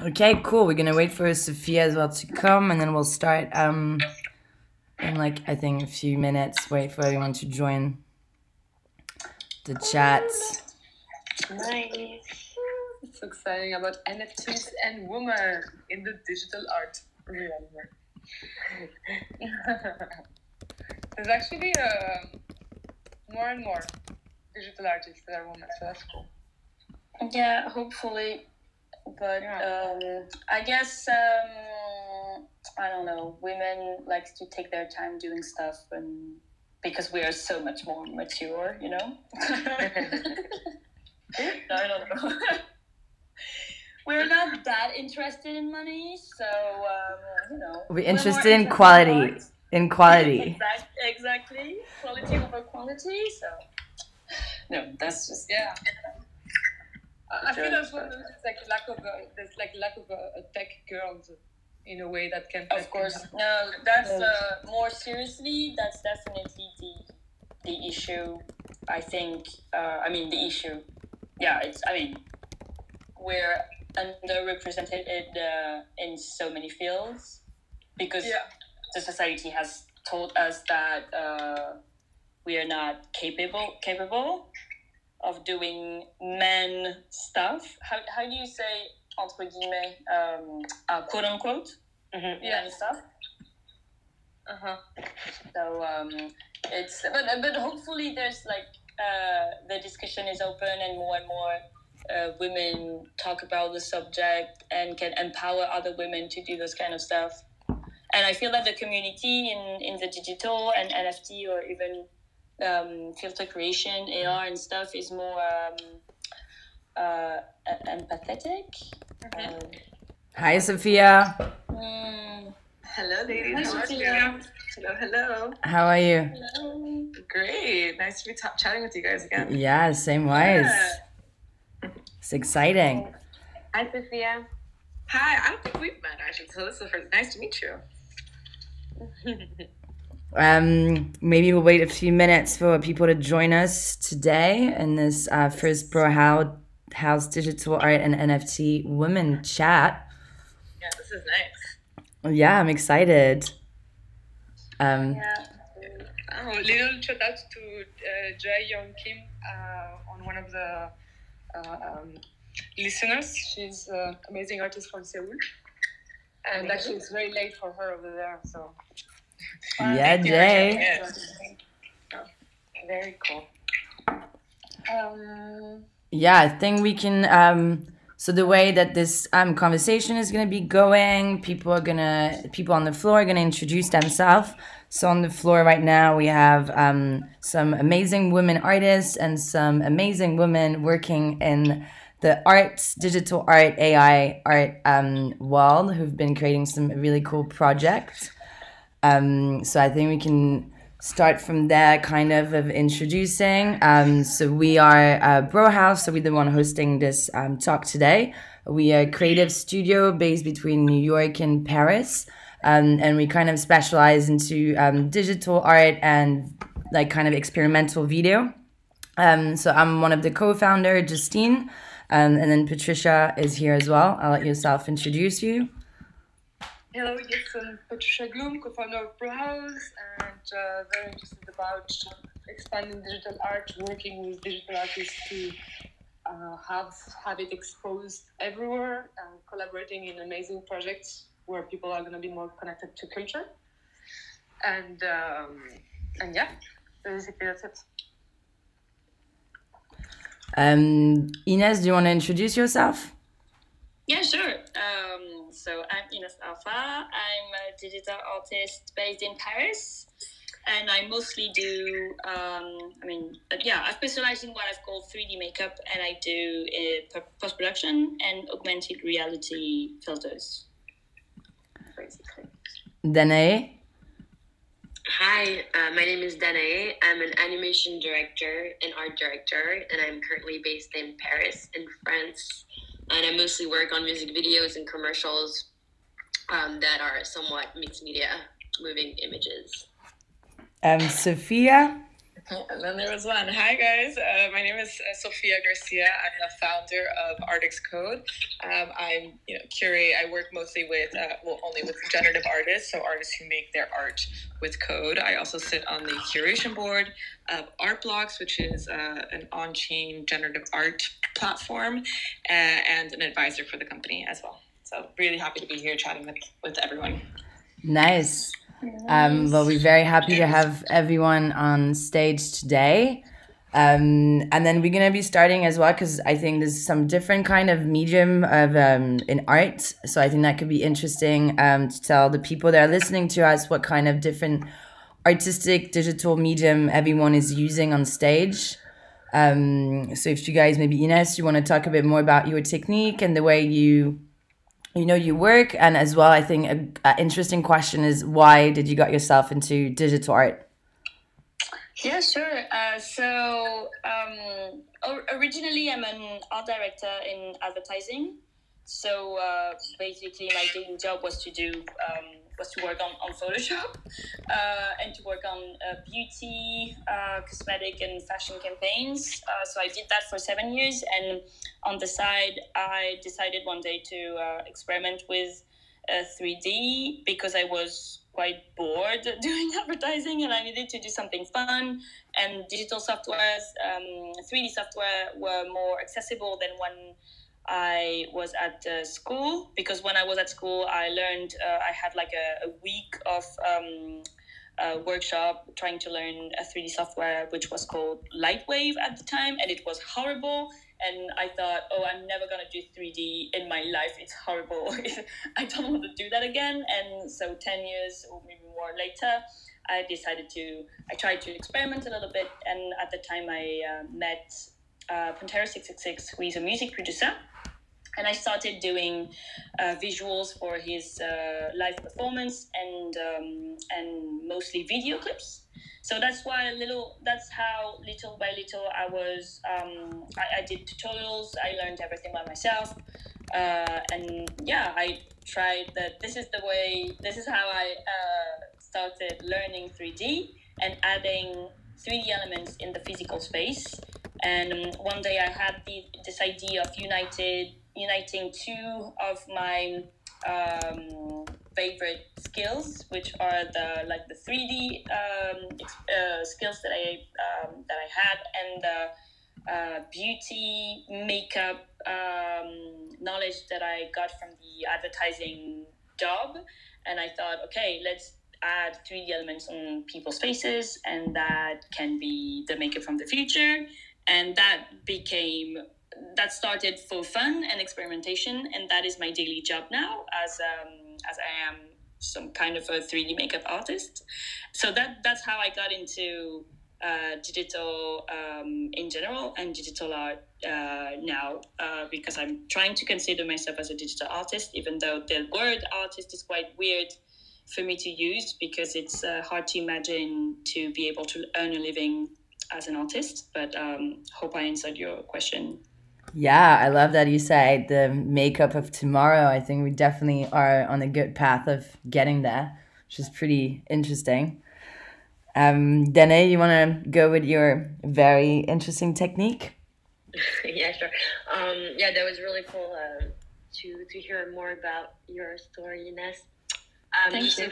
Okay, cool. We're gonna wait for Sofia as well to come, and then we'll start in like I think a few minutes. Wait for everyone to join the chat. Nice. It's so exciting about NFTs and women in the digital art realm. There's actually more and more digital artists that are women, so that's cool. Yeah, hopefully. But I guess I don't know. Women likes to take their time doing stuff, and because we are so much more mature, you know. No, I don't know. We're not that interested in money, so you know. We're interested in quality. In quality. Exactly. Quality over quantity. So no, that's just I feel as well there's like lack of a tech girls in a way that can. Of course, no. That's more seriously. That's definitely the issue. I think. I mean, the issue. Yeah, it's. I mean, we're underrepresented in so many fields because the society has told us that we are not capable of doing men stuff. How do you say entre guillemets quote unquote men stuff? So it's but hopefully there's like the discussion is open and more women talk about the subject and can empower other women to do this kind of stuff. And I feel that the community in the digital and NFT or even filter creation, AR and stuff is more empathetic. Hi, Sofia. Hello, ladies. Hi, Sofia. Hello. How are you? Hello. Great. Nice to be chatting with you guys again. Yeah, same wise. It's exciting. Hi, Sophia. Hi. I don't think we've met actually, so this is the first. Nice to meet you. Maybe we'll wait a few minutes for people to join us today in this first Braw Haus Digital Art and NFT Women Chat. Yeah, this is nice. Yeah, I'm excited. Little shout out to Jae Yeon Kim on one of the listeners. She's an amazing artist from Seoul. And actually it's very late for her over there, so... Yeah, Jay. Very cool. Yeah, I think we can... so the way that this conversation is going to be going, people on the floor are going to introduce themselves. So on the floor right now, we have some amazing women artists and some amazing women working in the arts, digital art, AI art world who've been creating some really cool projects. So I think we can start from there, kind of introducing. So we are Braw Haus, so we're the one hosting this talk today. We are a creative studio based between New York and Paris. And we kind of specialize into digital art and like kind of experimental video. So I'm one of the co-founder, Justine, and then Patricia is here as well. I'll let yourself introduce you. Hello, yes, I'm Patricia Gloum, co-founder of Braw Haus, and very interested about expanding digital art, working with digital artists to have it exposed everywhere, and collaborating in amazing projects where people are going to be more connected to culture. And yeah, basically that's it. Ines, do you want to introduce yourself? Yeah, sure. So I'm Ines Alpha. I'm a digital artist based in Paris. And I mostly do, I specialize in what I've called 3D makeup, and I do post-production and augmented reality filters. Basically. Danae? Hi, my name is Danae. I'm an animation director and art director, and I'm currently based in Paris, in France. And I mostly work on music videos and commercials that are somewhat mixed media, moving images. Sofia? And then there was one. Hi guys, my name is Sofia Garcia. I'm the founder of ARTxCODE. I'm curate. I work mostly with only with generative artists, so artists who make their art with code. I also sit on the curation board of Art Blocks, which is an on-chain generative art platform, and an advisor for the company as well. So really happy to be here chatting with everyone. Nice. Well, we're very happy to have everyone on stage today. And then we're going to be starting as well, because I think there's some different kind of medium of in art. So I think that could be interesting to tell the people that are listening to us what kind of different artistic digital medium everyone is using on stage. So if you guys, maybe Ines, you want to talk a bit more about your technique and the way you work, and as well, I think an interesting question is, why did you got yourself into digital art? Yeah, sure. Originally, I'm an art director in advertising. So basically, my daily job was to work on Photoshop and to work on beauty, cosmetic, and fashion campaigns. So I did that for 7 years, and on the side, I decided one day to experiment with 3D because I was quite bored doing advertising and I needed to do something fun. And digital softwares, 3D software, were more accessible than when I was at school, because when I was at school, I learned, I had like a week of workshop trying to learn a 3D software, which was called Lightwave at the time, and it was horrible. And I thought, oh, I'm never going to do 3D in my life. It's horrible. I don't want to do that again. And so 10 years or maybe more later, I tried to experiment a little bit. And at the time I met Pantera 666, who is a music producer. And I started doing visuals for his live performance and mostly video clips. So that's how little by little I did tutorials. I learned everything by myself. And yeah, I tried that. This is how I started learning 3D and adding 3D elements in the physical space. And one day I had this idea of uniting two of my favorite skills, which are the 3D skills that I had, and the beauty makeup knowledge that I got from the advertising job. And I thought, okay, let's add 3D elements on people's faces, and that can be the makeup from the future. And that started for fun and experimentation, and that is my daily job now, as I am some kind of a 3D makeup artist. So that's how I got into digital in general and digital art now, because I'm trying to consider myself as a digital artist, even though the word artist is quite weird for me to use, because it's hard to imagine to be able to earn a living as an artist. But hope I answered your question. Yeah, I love that you say the makeup of tomorrow. I think we definitely are on a good path of getting there, which is pretty interesting. Danae, you want to go with your very interesting technique? Yeah, sure. Yeah, that was really cool to hear more about your story, Ines. So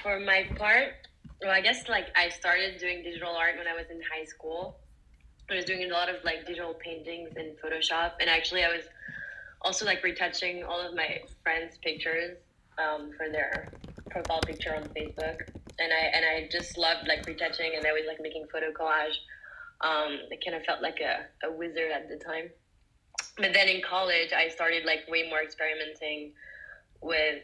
for my part, well, I guess I started doing digital art when I was in high school. I was doing a lot of digital paintings in Photoshop, and actually I was also retouching all of my friends' pictures for their profile picture on Facebook, and I just loved retouching, and I was making photo collage. I kind of felt like a wizard at the time. But then in college, I started way more experimenting with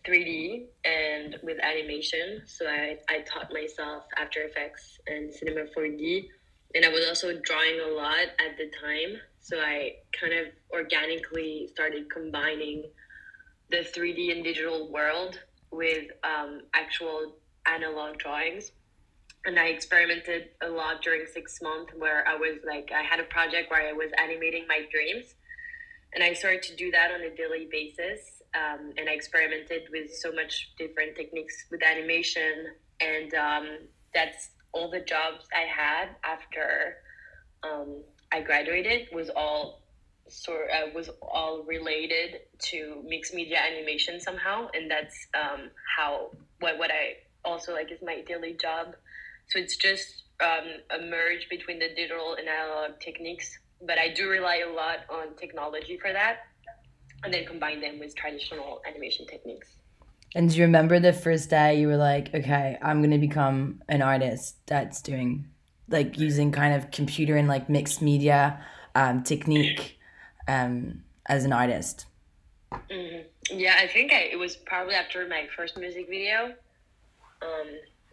3D and with animation. So I taught myself After Effects and Cinema 4D. And I was also drawing a lot at the time. So I kind of organically started combining the 3D and digital world with actual analog drawings. And I experimented a lot during 6 months, where I was I had a project where I was animating my dreams. And I started to do that on a daily basis. And I experimented with so much different techniques with animation. And that's all the jobs I had after I graduated was all related to mixed media animation somehow, and that's how what I also like is my daily job. So it's just a merge between the digital and analog techniques, but I do rely a lot on technology for that, and then combine them with traditional animation techniques. And do you remember the first day you were like, okay, I'm going to become an artist that's doing, like, using kind of computer and, like, mixed media technique as an artist? Mm-hmm. Yeah, I think it was probably after my first music video,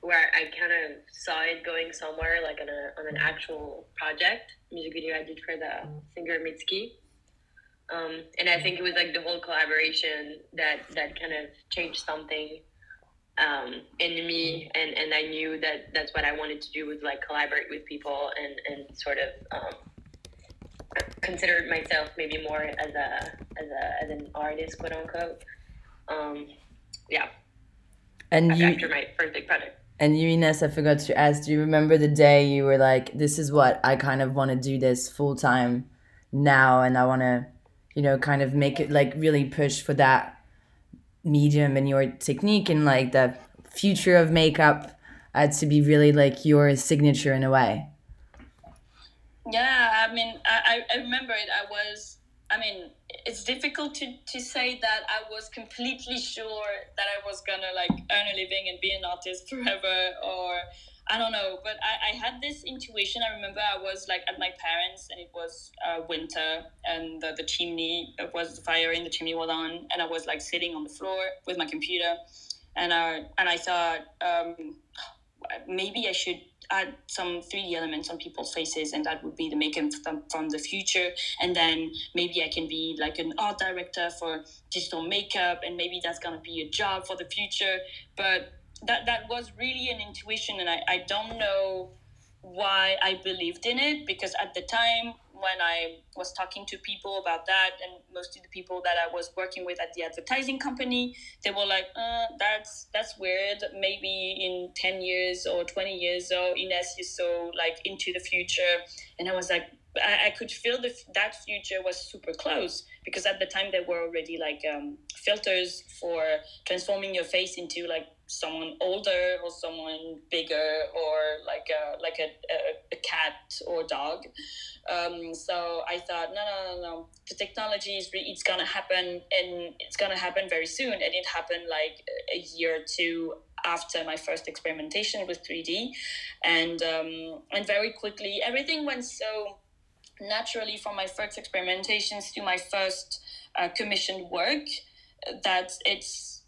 where I kind of saw it going somewhere, like on an actual project, music video I did for the singer Mitski. And I think it was like the whole collaboration that kind of changed something in me, and I knew that that's what I wanted to do, was like collaborate with people and sort of considered myself maybe more as an artist, quote unquote. Yeah. And after my first big project. And you, Ines, I forgot to ask, do you remember the day you were like, this is what I kind of want to do this full time now, and I want to, you know, kind of make it, like, really push for that medium and your technique and, like, the future of makeup to be really, like, your signature in a way? Yeah, I mean, I remember it. It's difficult to say that I was completely sure that I was gonna, like, earn a living and be an artist forever, or I don't know, but I had this intuition. I remember I was, like, at my parents', and it was winter, and the chimney, the fire in the chimney was on, and I was, like, sitting on the floor with my computer, and I thought maybe I should add some 3D elements on people's faces, and that would be the makeup from the future, and then maybe I can be like an art director for digital makeup, and maybe that's gonna be a job for the future. But that was really an intuition, and I don't know why I believed in it, because at the time when I was talking to people about that, and mostly the people that I was working with at the advertising company, they were like, that's weird. Maybe in 10 years or 20 years, or Ines, you're so, like, into the future. And I was like, I could feel that future was super close, because at the time there were already, like, filters for transforming your face into, like, someone older or someone bigger, or like a cat or dog. So I thought, no. The technology it's gonna happen, and it's gonna happen very soon. And it happened like a year or two after my first experimentation with 3D, and very quickly everything went so naturally from my first experimentations to my first commissioned work that it's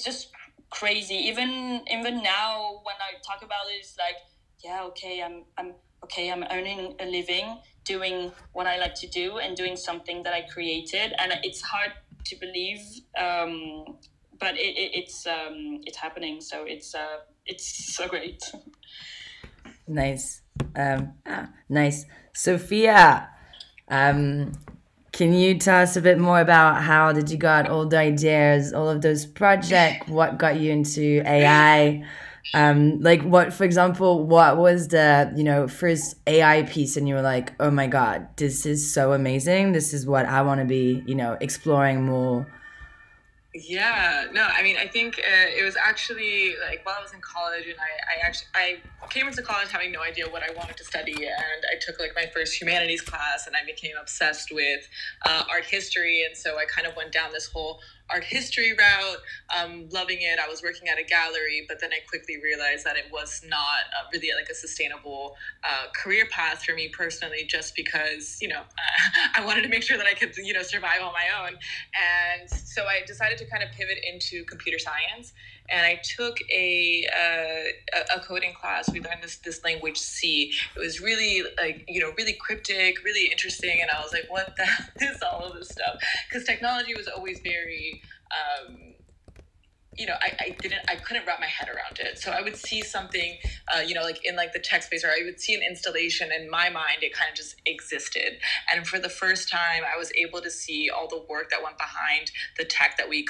just crazy. Even now when I talk about it, it's like, yeah, okay, I'm earning a living doing what I like to do and doing something that I created, and it's hard to believe, but it's happening. So it's so great. Nice. Nice. Sophia, can you tell us a bit more about how did you got all the ideas, all of those projects? What got you into AI? Like, what, for example, what was the, first AI piece and you were like, oh my God, this is so amazing. This is what I want to be, exploring more. Yeah, no, I think it was actually like while I was in college, and I came into college having no idea what I wanted to study, and I took like my first humanities class, and I became obsessed with art history, and so I kind of went down this whole art history route, loving it. I was working at a gallery, but then I quickly realized that it was not really like a sustainable career path for me personally, just because, I wanted to make sure that I could, survive on my own. And so I decided to kind of pivot into computer science. And I took a coding class. We learned this language C. It was really really cryptic, really interesting. And I was like, what the hell is all of this stuff? Because technology was always very, I couldn't wrap my head around it. So I would see something, like in like the tech space, or I would see an installation, in my mind, it kind of just existed. And for the first time, I was able to see all the work that went behind the tech that we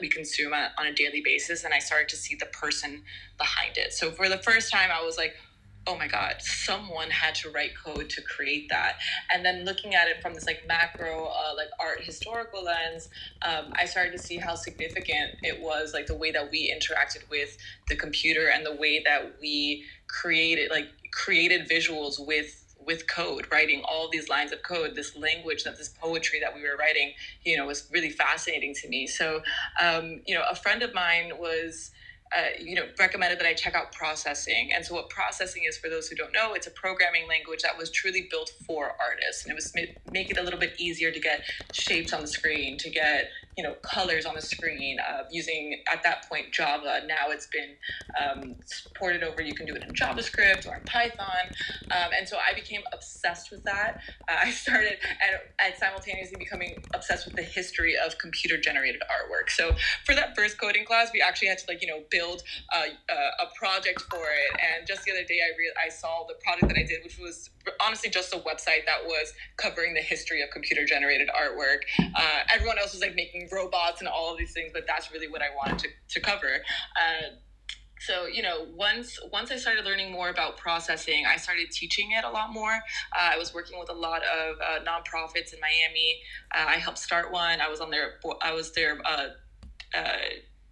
consume on a daily basis. And I started to see the person behind it. So for the first time, I was like, oh my God, someone had to write code to create that. And then looking at it from this like macro, like art historical lens, I started to see how significant it was, like the way that we interacted with the computer and the way that we created visuals with code, writing all these lines of code, this language, this poetry that we were writing, was really fascinating to me. So, a friend of mine was, recommended that I check out processing. And so what processing is, for those who don't know, it's a programming language that was truly built for artists. And it was make it a little bit easier to get shapes on the screen, to get, colors on the screen, using, at that point, Java. Now it's been ported over. You can do it in JavaScript or in Python. And so I became obsessed with that. I started at simultaneously becoming obsessed with the history of computer-generated artwork. So for that first coding class, we actually had to build a project for it. And just the other day, I saw the project that I did, which was honestly just a website that was covering the history of computer-generated artwork. Everyone else was making robots and all of these things, but that's really what I wanted to cover. So, once I started learning more about processing, I started teaching it a lot more. I was working with a lot of nonprofits in Miami. I helped start one. I was their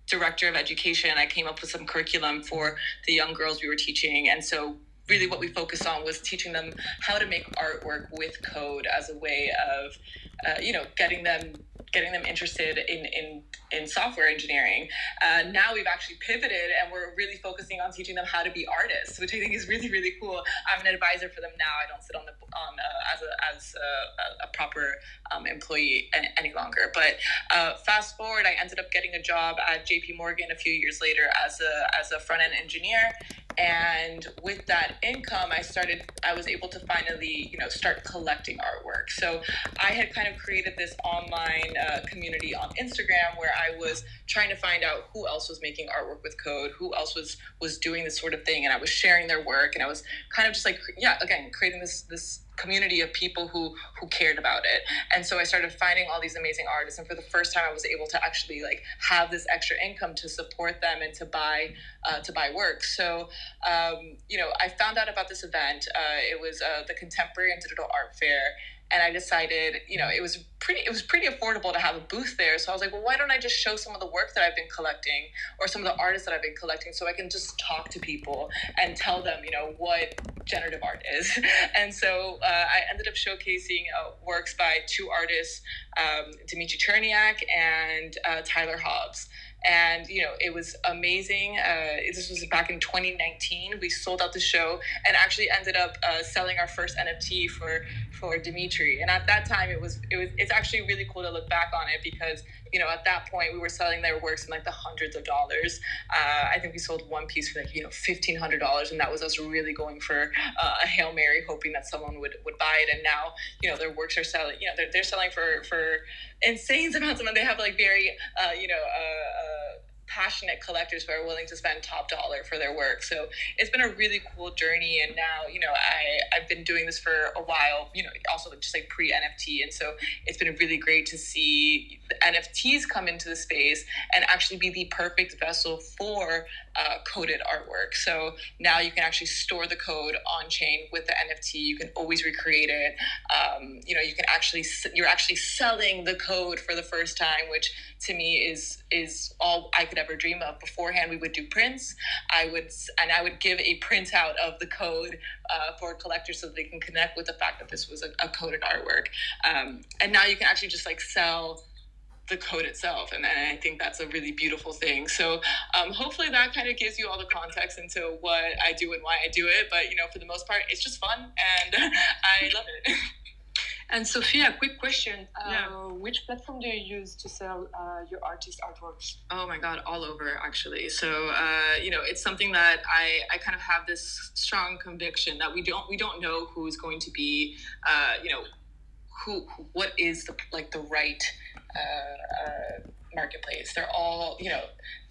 director of education. I came up with some curriculum for the young girls we were teaching. And so really what we focused on was teaching them how to make artwork with code as a way of, getting them interested in software engineering. Now we've actually pivoted and we're really focusing on teaching them how to be artists, which I think is really, really cool. I'm an advisor for them now. I don't sit as a proper employee any longer. But fast forward, I ended up getting a job at JP Morgan a few years later as a front-end engineer. And with that income, I was able to finally, start collecting artwork. So I had kind of created this online community on Instagram where I was trying to find out who else was making artwork with code, who else was doing this sort of thing. And I was sharing their work, and I was kind of just creating this community of people who cared about it. And so I started finding all these amazing artists, and for the first time I was able to actually have this extra income to support them and to buy work. So I found out about this event. It was the Contemporary and Digital Art Fair, and I decided, it was pretty affordable to have a booth there. So I was like, well, why don't I just show some of the work that I've been collecting, or some of the artists that I've been collecting, so I can just talk to people and tell them, what generative art is. And so I ended up showcasing works by two artists, Dimitri Cherniak and Tyler Hobbs. And, it was amazing. This was back in 2019. We sold out the show and actually ended up selling our first NFT for Dimitri. And at that time, it's actually really cool to look back on it because, at that point we were selling their works in the hundreds of dollars. I think we sold one piece for $1,500. And that was us really going for a Hail Mary, hoping that someone would buy it. And now, their works are selling, they're selling for insane amounts of money. They have very, passionate collectors who are willing to spend top dollar for their work. So it's been a really cool journey. And now, I've been doing this for a while, also just pre-NFT. And so it's been really great to see the NFTs come into the space and actually be the perfect vessel for coded artwork. So now you can actually store the code on chain with the NFT. You can always recreate it. You're actually selling the code for the first time, which to me is all I could ever dream of. Beforehand, we would do prints. I would give a printout of the code for collectors so they can connect with the fact that this was a coded artwork. And now you can actually just sell the code itself. And I think that's a really beautiful thing. So hopefully that kind of gives you all the context into what I do and why I do it. But, for the most part, it's just fun and I love it. And Sophia, quick question. Which platform do you use to sell your artist artworks? Oh my God, all over actually. So, it's something that I kind of have this strong conviction that we don't know who's going to be, what is the right marketplace. They're all,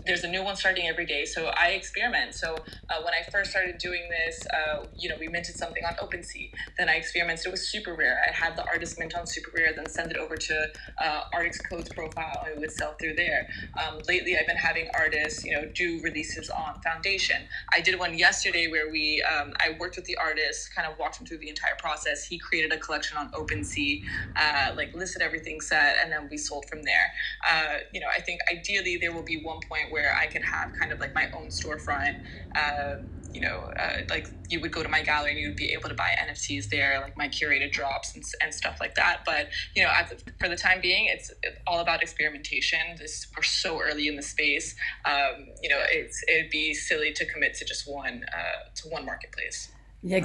there's a new one starting every day. So I experiment. So when I first started doing this, we minted something on OpenSea. Then I experimented with Super Rare. I had the artist mint on Super Rare, then send it over to ARTxCODE's profile, and it would sell through there. Lately, I've been having artists, do releases on Foundation. I did one yesterday where I worked with the artist, kind of walked him through the entire process. He created a collection on OpenSea, listed everything set, and then we sold from there. I think ideally there will be one point where I could have kind of like my own storefront. Like you would go to my gallery and you would be able to buy NFTs there, like my curated drops and stuff like that. But for the time being, it's all about experimentation. We're so early in the space. It'd be silly to commit to just one marketplace. Yeah,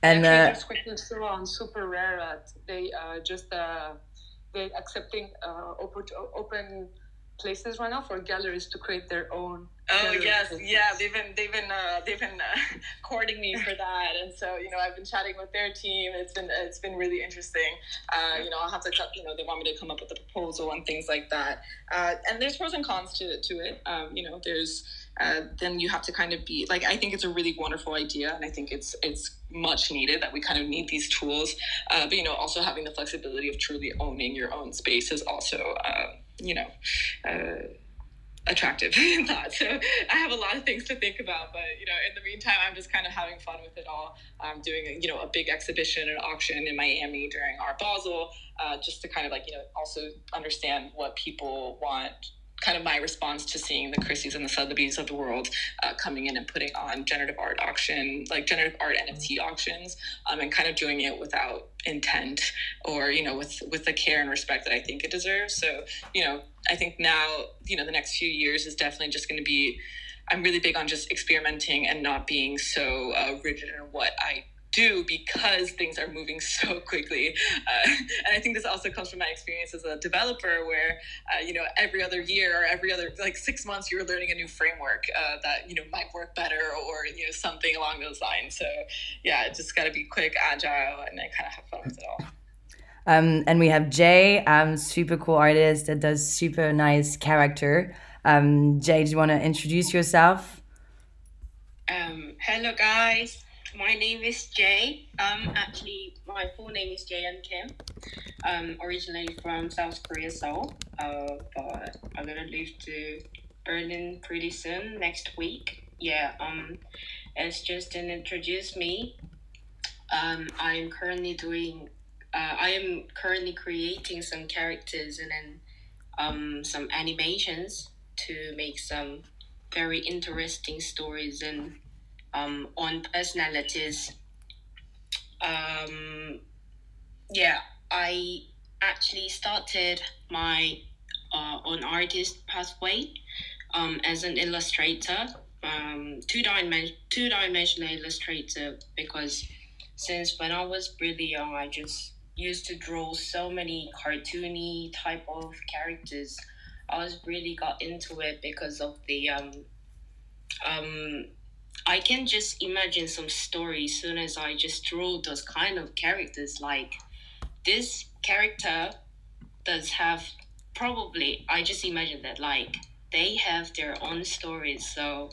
and just quickly so on Super Rare, they they accepting open places right now for galleries to create their own. Oh yes, yeah. They've been courting me for that, and so I've been chatting with their team. It's been really interesting. I'll have to they want me to come up with a proposal and things like that. And there's pros and cons to it. There's then you have to kind of be like, I think it's a really wonderful idea, and I think it's much needed that we kind of need these tools. But also having the flexibility of truly owning your own space is also attractive in that. So I have a lot of things to think about, but in the meantime, I'm just kind of having fun with it all. I'm doing a big exhibition and auction in Miami during Art Basel, just to kind of also understand what people want. Kind of my response to seeing the Chrissies and the Sotheby's of the world coming in and putting on generative art NFT auctions, and kind of doing it without intent or with the care and respect that I think it deserves. So I think now the next few years is definitely just going to be, I'm really big on just experimenting and not being so rigid in what I do, because things are moving so quickly. And I think this also comes from my experience as a developer where, every other year or every other 6 months, you're learning a new framework that, might work better or, something along those lines. So yeah, it just got to be quick, agile, and I kind of have fun with it all. And we have Jae, super cool artist that does super nice character. Jae, do you want to introduce yourself? Hello guys. My name is Jae. Actually, my full name is Jae Yeon Kim. Originally from South Korea, Seoul. But I'm gonna leave to Berlin pretty soon, next week. Yeah. As Justine introduced me, I am currently creating some characters and then some animations to make some very interesting stories and on personalities. I actually started my on artist pathway as an illustrator, two-dimensional illustrator, because since when I was really young, I just used to draw so many cartoony type of characters. I was really got into it because of the I can just imagine some stories as soon as I just draw those kind of characters. Like this character does have probably, I just imagine that they have their own stories. So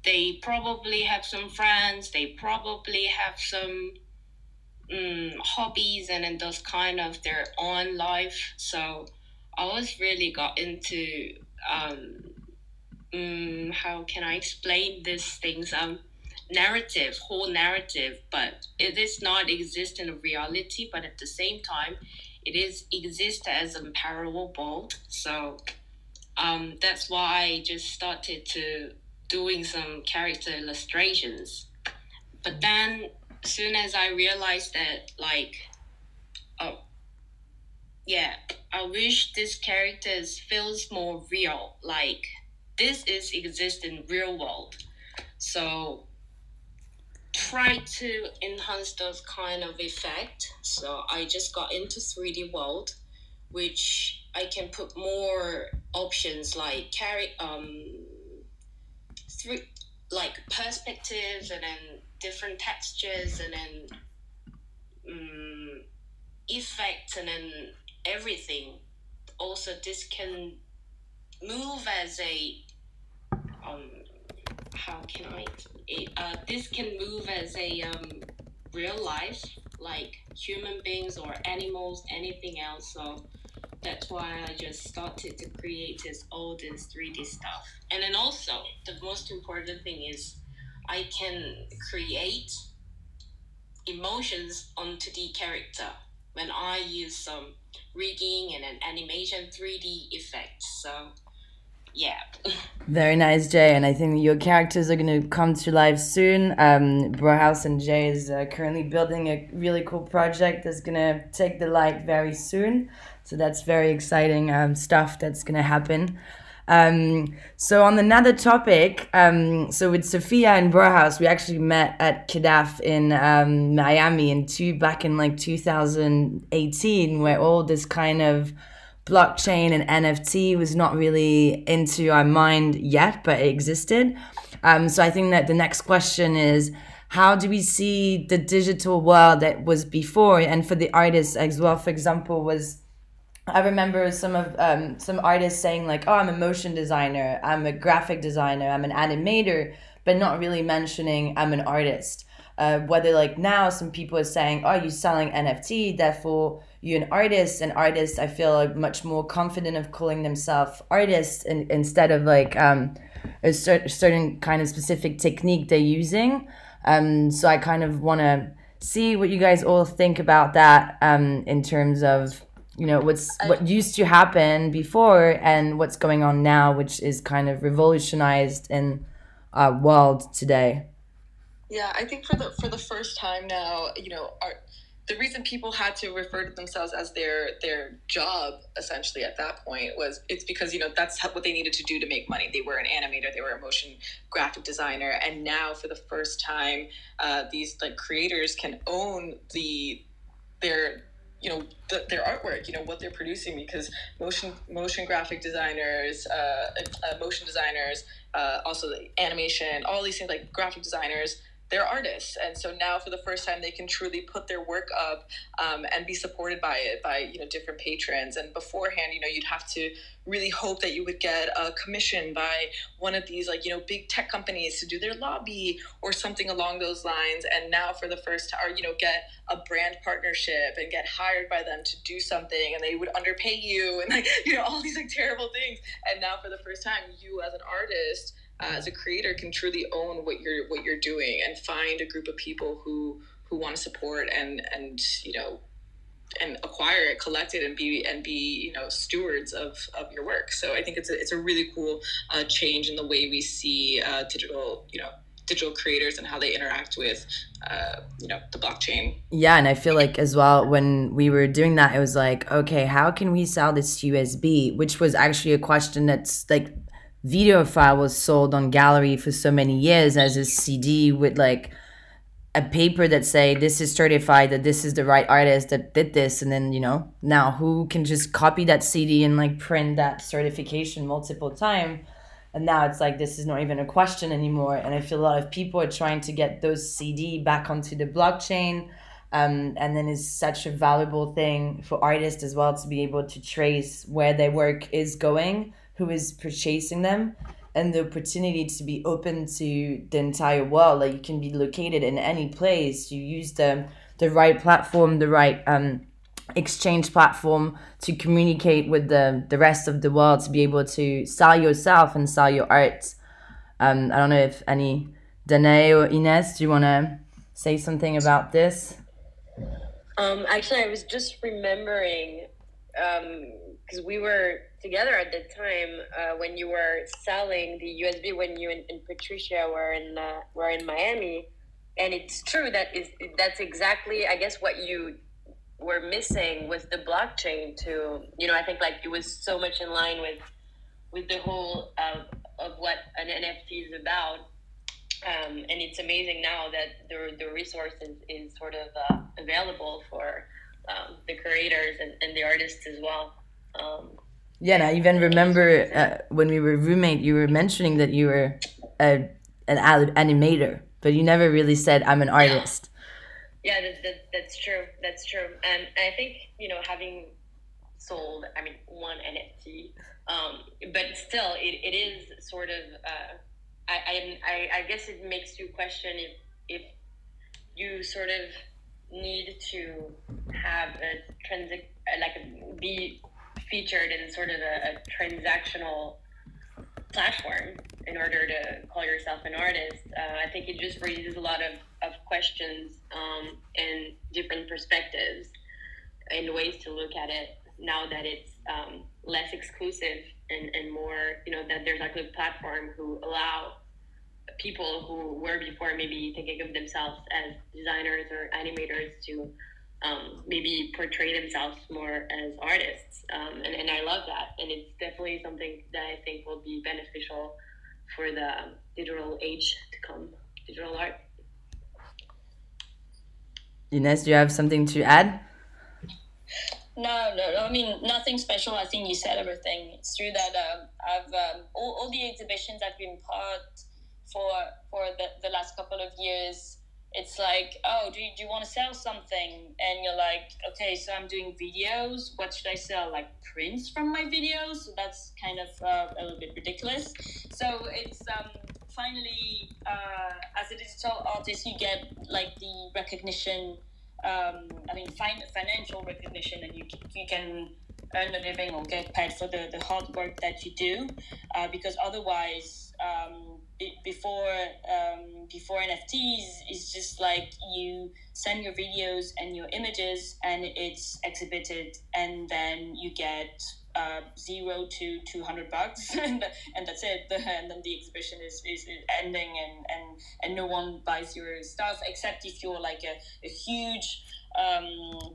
they probably have some friends, they probably have some hobbies, and then those kind of their own life. So I was really got into how can I explain these things? Whole narrative, but it is not exist in reality, but at the same time, it is exist as a parallel world. So that's why I just started to doing some character illustrations. But then, soon as I realized that, I wish this characters feels more real, like this is exist in real world. So try to enhance those kind of effect. So I just got into 3D world, which I can put more options like perspectives, and then different textures, and then effects, and then everything also this can move as a how can I this can move as a real life, like human beings or animals, anything else. So that's why I just started to create all this 3D stuff. And then also the most important thing is I can create emotions onto the character when I use some rigging and an animation 3D effects. So yeah. Very nice, Jae, and I think your characters are going to come to life soon. Braw Haus and Jae is currently building a really cool project that's going to take the light very soon. So that's very exciting stuff that's going to happen. So on another topic, so with Sofia and Braw Haus, we actually met at CADAF in Miami back in like 2018, where all this kind of blockchain and NFT was not really into our mind yet, but it existed. So I think that the next question is, how do we see the digital world that was before? And for the artists as well, for example, I remember some artists saying like, oh, I'm a motion designer, I'm a graphic designer, I'm an animator, but not really mentioning I'm an artist. Whether like now some people are saying, oh, you're selling NFT, therefore you're an artist. And artists, I feel like much more confident of calling themselves artists instead of like a certain kind of specific technique they're using. So I kind of want to see what you guys all think about that in terms of, you know, what used to happen before and what's going on now, which is kind of revolutionized in our world today. Yeah, I think for the first time now, you know, the reason people had to refer to themselves as their job essentially at that point it's because, you know, that's what they needed to do to make money. They were an animator, they were a motion graphic designer, and now for the first time, these like creators can own their artwork, you know, what they're producing, because motion graphic designers, also the animation, all these things like graphic designers, they're artists. And so now for the first time they can truly put their work up and be supported by you know, different patrons. And beforehand, you know, you'd have to really hope that you would get a commission by one of these, like, you know, big tech companies to do their lobby or something along those lines. And now for the first time, or, you know, get a brand partnership and get hired by them to do something, and they would underpay you, and like, you know, all these like terrible things. And now for the first time, you as an artist, as a creator, can truly own what you're doing and find a group of people who want to support and you know, and acquire it, collect it, and be you know, stewards of your work. So I think it's a really cool change in the way we see digital creators and how they interact with you know, the blockchain. Yeah, and I feel like as well, when we were doing that, it was like, okay, how can we sell this USB? Which was actually a question that's like, video file was sold on Gallery for so many years as a CD with like a paper that say this is certified that this is the right artist that did this, and then, you know, now who can just copy that CD and like print that certification multiple times? And now it's like, this is not even a question anymore. And I feel a lot of people are trying to get those CD back onto the blockchain, and then it's such a valuable thing for artists as well to be able to trace where their work is going, who is purchasing them, and the opportunity to be open to the entire world. Like, you can be located in any place. You use the right platform, the right exchange platform to communicate with the rest of the world, to be able to sell yourself and sell your art. I don't know if any, Danae or Ines, do you want to say something about this? Actually, I was just remembering, because we were together at the time when you were selling the USB, when you and Patricia were in Miami, and it's true that's exactly, I guess, what you were missing with the blockchain too. You know, I think like it was so much in line with the whole of what an NFT is about, and it's amazing now that the resource is sort of available for the creators and the artists as well. Yeah, and I even remember when we were roommate, you were mentioning that you were an animator, but you never really said I'm an artist. Yeah, that's true. That's true. And I think, you know, having sold, I mean, one NFT. But still, it is sort of, I guess it makes you question if you sort of need to have be featured in sort of a transactional platform in order to call yourself an artist. I think it just raises a lot of questions and different perspectives and ways to look at it now that it's less exclusive and more, that there's like a platform who allow people who were before maybe thinking of themselves as designers or animators to maybe portray themselves more as artists. And I love that. And it's definitely something that I think will be beneficial for the digital age to come, digital art. Ines, do you have something to add? No. I mean, nothing special. I think you said everything. It's true that I've all the exhibitions I've been part for the last couple of years. It's like, oh, do you want to sell something? And you're like, okay, so I'm doing videos. What should I sell? Like prints from my videos? So that's kind of a little bit ridiculous. So it's finally, as a digital artist, you get like the recognition. Financial recognition, and you can earn a living or get paid for the hard work that you do, because otherwise, before NFTs, it's just like you send your videos and your images, and it's exhibited, and then you get $0 to $200, and that's it. And then the exhibition is ending, and no one buys your stuff, except if you're like a huge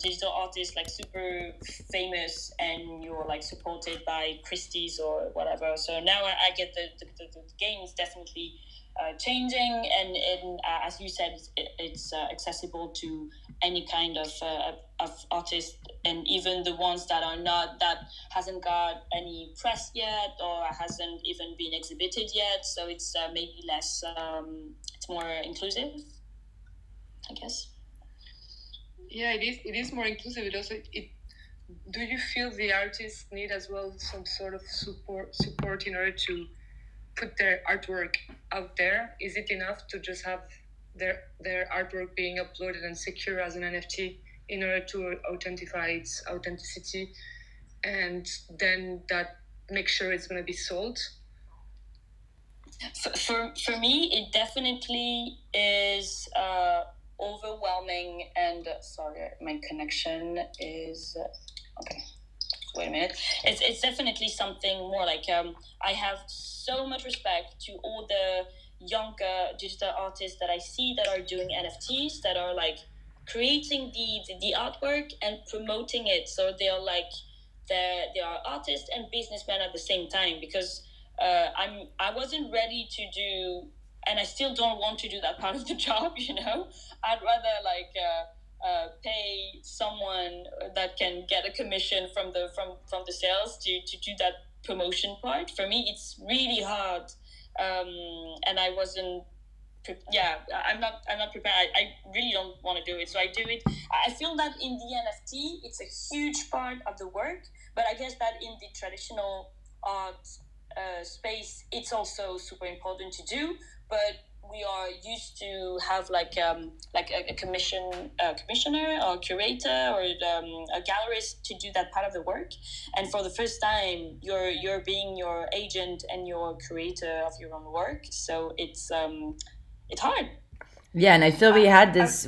digital artist, like super famous, and you're like supported by Christie's or whatever. So now I get the game is definitely changing, and as you said, it's accessible to any kind of artist, and even the ones that hasn't got any press yet or hasn't even been exhibited yet. So it's maybe less, it's more inclusive, I guess. Yeah, it is more inclusive. It also, do you feel the artists need as well some sort of support in order to put their artwork out there? Is it enough to just have their artwork being uploaded and secure as an NFT in order to authentify its authenticity, and then that make sure it's going to be sold? For me, it definitely is overwhelming, and sorry, my connection is okay. Wait a minute. It's definitely something more like I have so much respect to all the younger digital artists that I see that are doing NFTs, that are like creating the artwork and promoting it. So they are like they are artists and businessmen at the same time, because I wasn't ready to do, and I still don't want to do that part of the job. I'd rather like pay someone that can get a commission from the sales to do that promotion part. For me, it's really hard, and I wasn't. I'm not prepared. I really don't want to do it, so I do it. I feel that in the NFT, it's a huge part of the work, but I guess that in the traditional art space, it's also super important to do. But we are used to have like a commissioner or curator or a gallerist to do that part of the work. And for the first time, you're being your agent and your curator of your own work. So it's hard. Yeah, and I feel we had this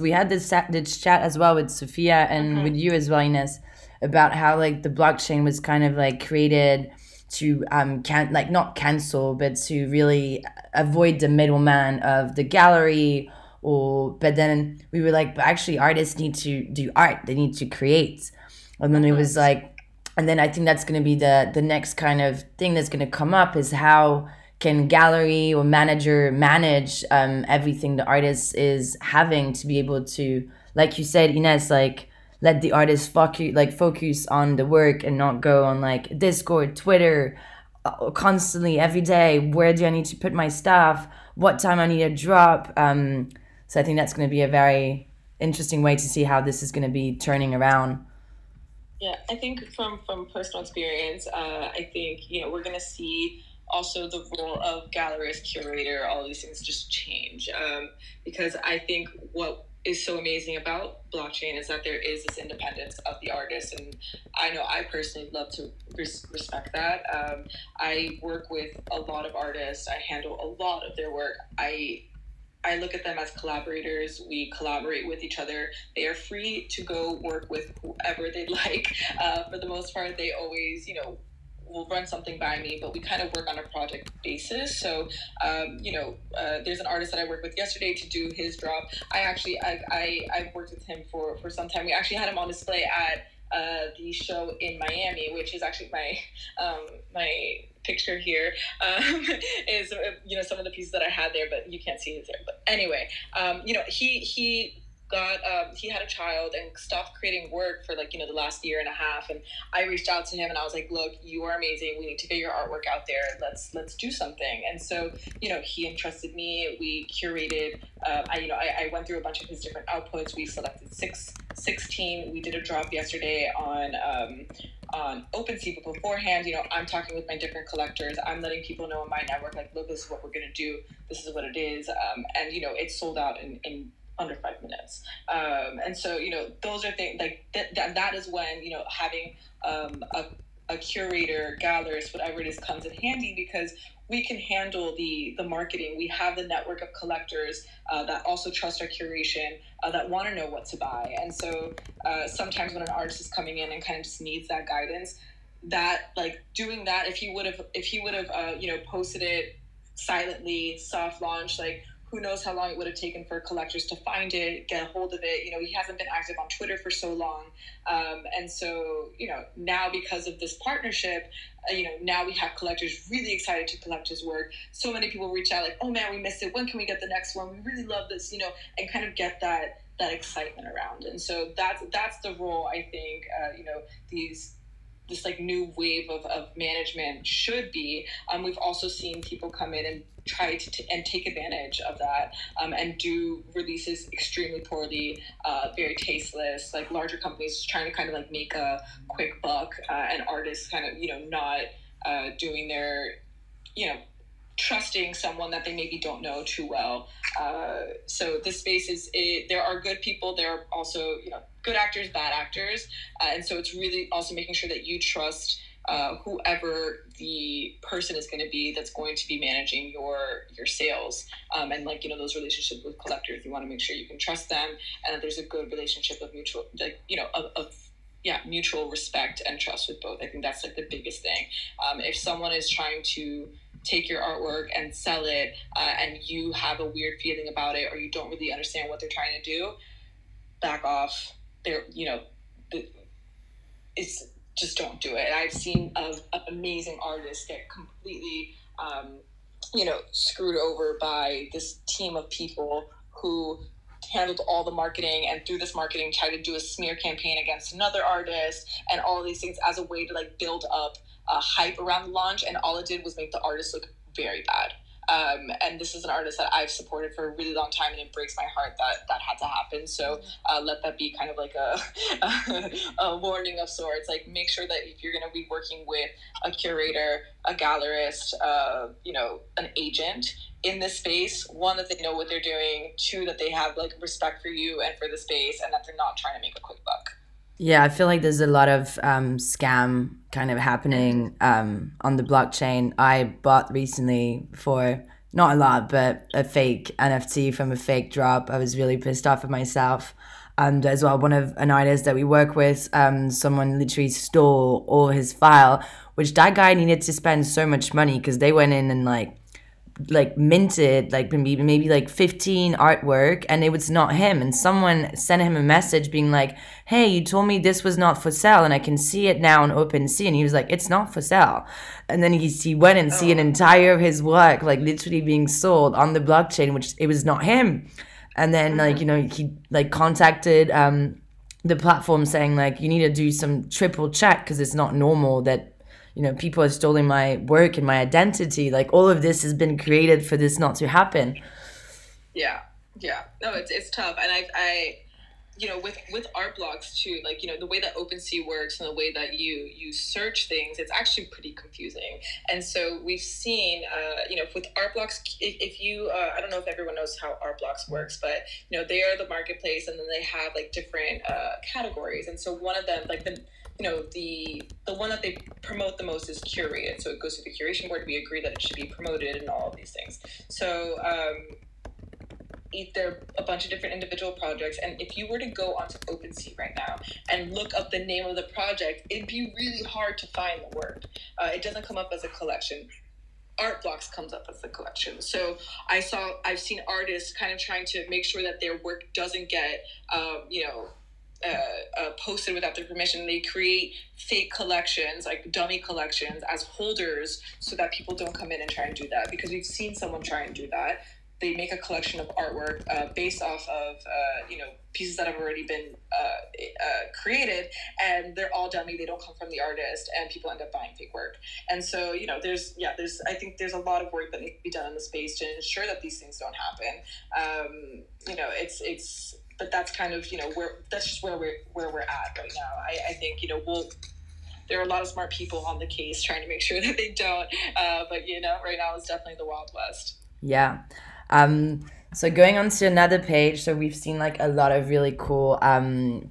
chat as well with Sofia and with you as well, Ines, about how like the blockchain was kind of like created to not cancel, but to really avoid the middleman of the gallery. But then we were like, but actually artists need to do art, they need to create. And then it was like, and then I think that's going to be the next kind of thing that's going to come up, is how can gallery or manager manage everything the artist is having to be able to, like you said, Ines, like let the artist focus on the work and not go on like Discord, Twitter, constantly every day. Where do I need to put my stuff? What time I need to drop? So I think that's going to be a very interesting way to see how this is going to be turning around. Yeah, I think from personal experience, I think we're gonna see also the role of gallerist, curator, all these things just change, because I think what is so amazing about blockchain is that there is this independence of the artist, and I know I personally love to respect that. I work with a lot of artists. I handle a lot of their work. I look at them as collaborators. We collaborate with each other. They are free to go work with whoever they'd like. For the most part, they always, will run something by me, but we kind of work on a project basis. So, there's an artist that I worked with yesterday to do his drop. I've worked with him for some time. We actually had him on display at the show in Miami, which is actually my picture here, is some of the pieces that I had there, but you can't see his there. But anyway, he had a child and stopped creating work for the last year and a half, and I reached out to him and I was like, look, you are amazing, we need to get your artwork out there, let's do something. And so he entrusted me. We curated, I went through a bunch of his different outputs. We selected 16. We did a drop yesterday on OpenSea, but beforehand, I'm talking with my different collectors. I'm letting people know in my network, like, look, this is what we're gonna do, this is what it is, and it's sold out in under 5 minutes. And so, those are things like that is when, having a curator, gallerist, whatever it is, comes in handy, because we can handle the marketing. We have the network of collectors that also trust our curation, that want to know what to buy. And so sometimes when an artist is coming in and kind of just needs that guidance, that doing that, if he would have posted it silently, soft launch, who knows how long it would have taken for collectors to find it, get a hold of it. He hasn't been active on Twitter for so long. And so, now because of this partnership, now we have collectors really excited to collect his work. So many people reach out like, oh man, we missed it. When can we get the next one? We really love this, and kind of get that excitement around. And so that's the role, I think, this new wave of management should be. We've also seen people come in and try to take advantage of that, and do releases extremely poorly, very tasteless, larger companies trying to kind of make a quick buck, and artists kind of not doing their trusting someone that they maybe don't know too well. So this space there are good people, there are also good actors, bad actors, and so it's really also making sure that you trust whoever the person is going to be that's going to be managing your sales, and those relationships with collectors. You want to make sure you can trust them, and that there's a good relationship of mutual mutual respect and trust with both. I think that's the biggest thing. If someone is trying to take your artwork and sell it, and you have a weird feeling about it, or you don't really understand what they're trying to do, back off. It's just don't do it. I've seen amazing artists get completely, screwed over by this team of people who handled all the marketing, and through this marketing tried to do a smear campaign against another artist and all of these things as a way to build up hype around the launch, and all it did was make the artist look very bad. And this is an artist that I've supported for a really long time, and it breaks my heart that had to happen. So let that be kind of a warning of sorts. Make sure that if you're going to be working with a curator, a gallerist, an agent in this space, one, that they know what they're doing, two, that they have respect for you and for the space, and that they're not trying to make a quick buck. Yeah, I feel like there's a lot of scam kind of happening on the blockchain. I bought recently for, not a lot, but a fake NFT from a fake drop. I was really pissed off at myself. And as well, an artist that we work with, someone literally stole all his file, which that guy needed to spend so much money, because they went in and minted maybe 15 artwork, and it was not him, and someone sent him a message being like, hey, you told me this was not for sale, and I can see it now on OpenSea, and he was like, it's not for sale. And then he went and see an entire of his work literally being sold on the blockchain, which it was not him. And then he contacted the platform saying you need to do some triple check, because it's not normal that people are stealing my work and my identity. All of this has been created for this not to happen. Yeah. No, it's tough. And I with art blocks too, like, the way that OpenSea works and the way that you search things, it's actually pretty confusing. And so we've seen, with art blocks, if you, I don't know if everyone knows how art blocks works, but, they are the marketplace, and then they have like different categories. And so one of them, like the one that they promote the most is curated. So it goes to the curation board. We agree that it should be promoted and all of these things. So, there are a bunch of different individual projects, and if you were to go onto OpenSea right now and look up the name of the project, it'd be really hard to find the word. It doesn't come up as a collection. Art blocks comes up as the collection. So I've seen artists kind of trying to make sure that their work doesn't get posted without their permission. They create fake collections, like dummy collections, as holders, so that people don't come in and try and do that, because we've seen someone try and do that. They make a collection of artwork based off of pieces that have already been created, and they're all dummy. They don't come from the artist, and people end up buying fake work. And so I think there's a lot of work that needs to be done in the space to ensure that these things don't happen. But that's kind of that's just where we're at right now. I think there are a lot of smart people on the case trying to make sure that they don't. But right now it's definitely the Wild West. Yeah. So going on to another page, so we've seen like a lot of really cool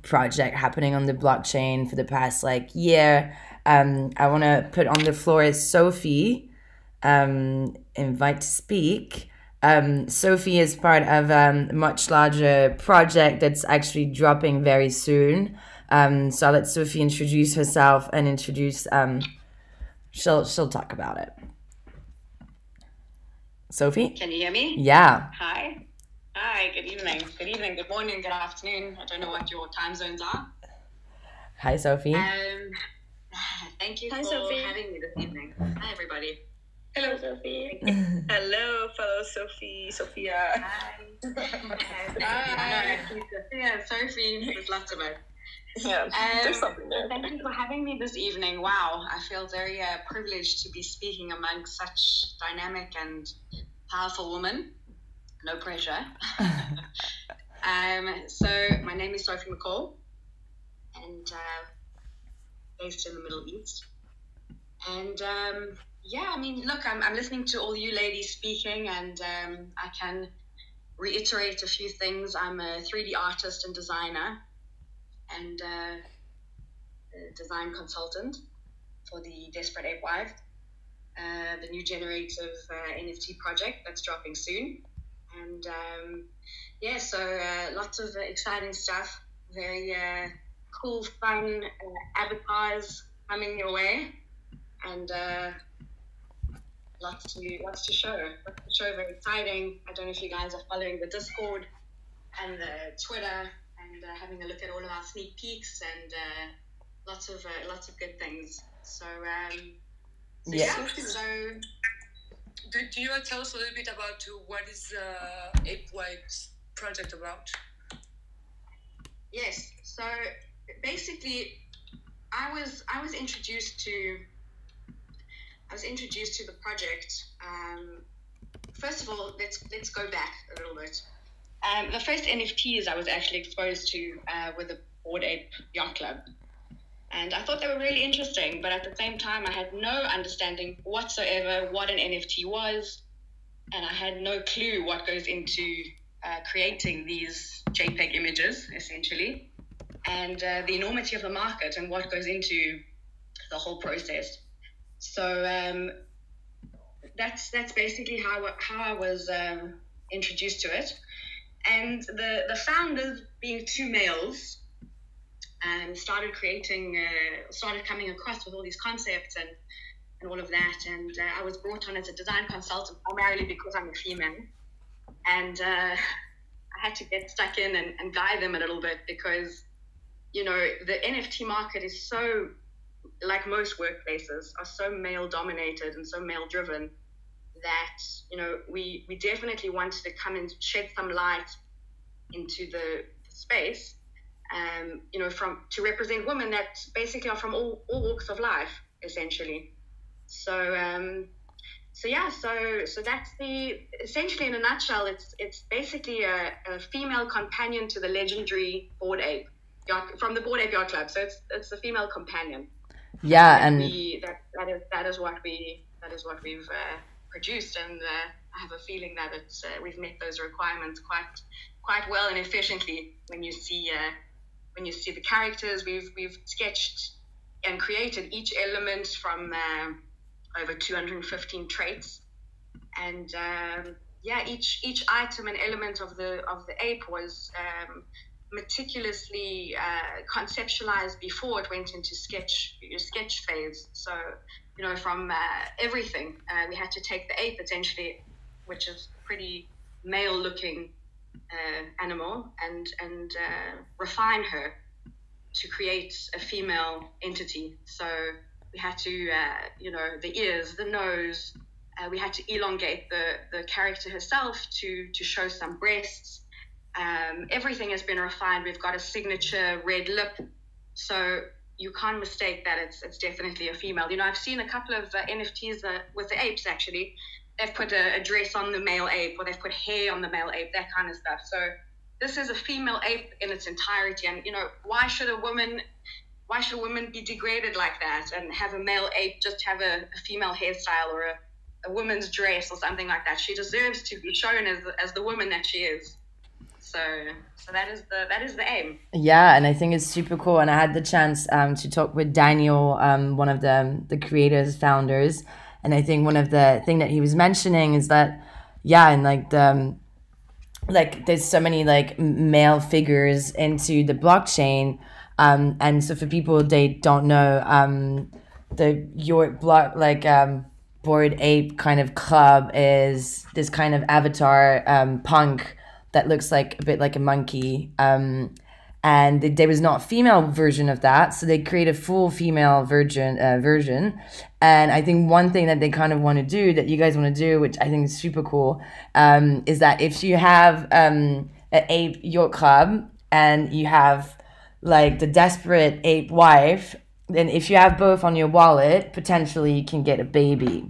project happening on the blockchain for the past year. I want to put on the floor is Sophie, invite to speak. Sophie is part of a much larger project that's actually dropping very soon. So I'll let Sophie introduce herself and introduce she'll talk about it. Sophie? Can you hear me? Yeah. Hi, good evening. Good evening, good morning, good afternoon. I don't know what your time zones are. Hi, Sophie. Thank you Hi, for Sophie. having me this evening. Hi, everybody. Hello, Sophie. Hello, fellow Sophia. Hi. Hi. Yeah, Sophie, there's lots of it. Yeah, there's something there. Thank you for having me this evening. Wow, I feel very privileged to be speaking amongst such dynamic and powerful women. No pressure. So my name is Sophie Mccall, and based in the Middle East. And look, I'm listening to all you ladies speaking, and I can reiterate a few things. I'm a 3D artist and designer, and a design consultant for the Desperate Apewives, the new generative NFT project that's dropping soon. And so lots of exciting stuff, very cool, fun avatars coming your way, and lots to show. Very exciting. I don't know if you guys are following the Discord and the Twitter, and having a look at all of our sneak peeks, and lots of good things. So do you want to tell us a little bit about what is apewives project about? Yes. So basically, I was introduced to the project. First of all, let's go back a little bit. The first NFTs I was actually exposed to were the Bored Ape Yacht Club. And I thought they were really interesting, but at the same time, I had no understanding whatsoever what an NFT was, and I had no clue what goes into creating these JPEG images, essentially, and the enormity of the market and what goes into the whole process. So that's basically how I was introduced to it. And the founders, being two males, started coming across with all these concepts and all of that. And I was brought on as a design consultant primarily because I'm a female. And I had to get stuck in and guide them a little bit because, the NFT market is so, like most workplaces, are so male-dominated and so male-driven that, we definitely wanted to come and shed some light into the space, to represent women that basically are from all walks of life, essentially. So So yeah, so that's essentially in a nutshell. It's basically a female companion to the legendary Bored Ape from the Bored Ape Yacht Club. So it's a female companion. Yeah, and that is what we've produced, and I have a feeling that we've met those requirements quite well and efficiently. When you see the characters, we've sketched and created each element from over 215 traits, and each item and element of the ape was meticulously conceptualized before it went into sketch phase. So from everything, we had to take the ape essentially, which is a pretty male looking animal, and refine her to create a female entity. So we had to, the ears, the nose, we had to elongate the character herself to show some breasts. Everything has been refined. We've got a signature red lip, so you can't mistake that it's definitely a female. I've seen a couple of NFTs with the apes, actually. They've put a dress on the male ape, or they've put hair on the male ape, that kind of stuff. So this is a female ape in its entirety, and why should a woman be degraded like that and have a male ape just have a female hairstyle or a woman's dress or something like that? She deserves to be shown as the woman that she is. So that is the aim. Yeah, and I think it's super cool. And I had the chance to talk with Daniel, one of the creators, founders, and I think one of the thing that he was mentioning is that and there's so many male figures into the blockchain, and so for people they don't know, the York block Bored Ape kind of club is this kind of avatar punk that looks a bit like a monkey, and there was not a female version of that, so they create a full female version. And I think one thing that they kind of want to do, that you guys want to do, which I think is super cool, is that if you have an ape yacht club and you have the desperate ape wife, then if you have both on your wallet, potentially you can get a baby.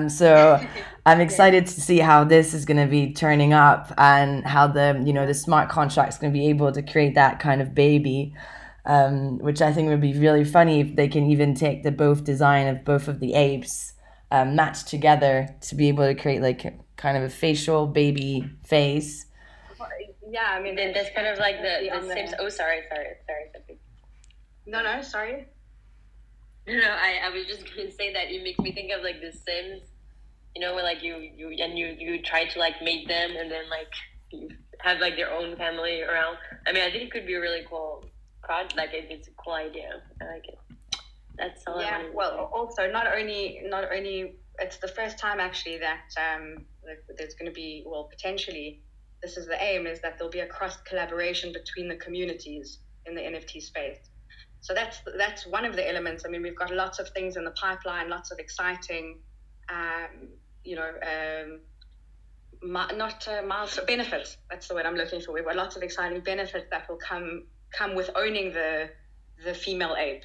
So I'm excited to see how this is going to be turning up, and how the smart contract is going to be able to create that kind of baby, which I think would be really funny if they can even take the both design of both of the apes, matched together to be able to create kind of a facial baby face. Yeah, I mean, then that's kind of like the Sims. Oh, sorry, Sophie. No, sorry. No, I was just gonna say that it makes me think of the Sims, where you try to make them, and then you have their own family around. I mean, I think it could be a really cool project. It's a cool idea. I like it. That's all. Yeah. Well, also not only it's the first time actually that there's going to be, potentially, this is the aim, is that there'll be a cross collaboration between the communities in the NFT space. So that's one of the elements. I mean, we've got lots of things in the pipeline, lots of exciting, benefits. That's the word I'm looking for. We've got lots of exciting benefits that will come with owning the female ape.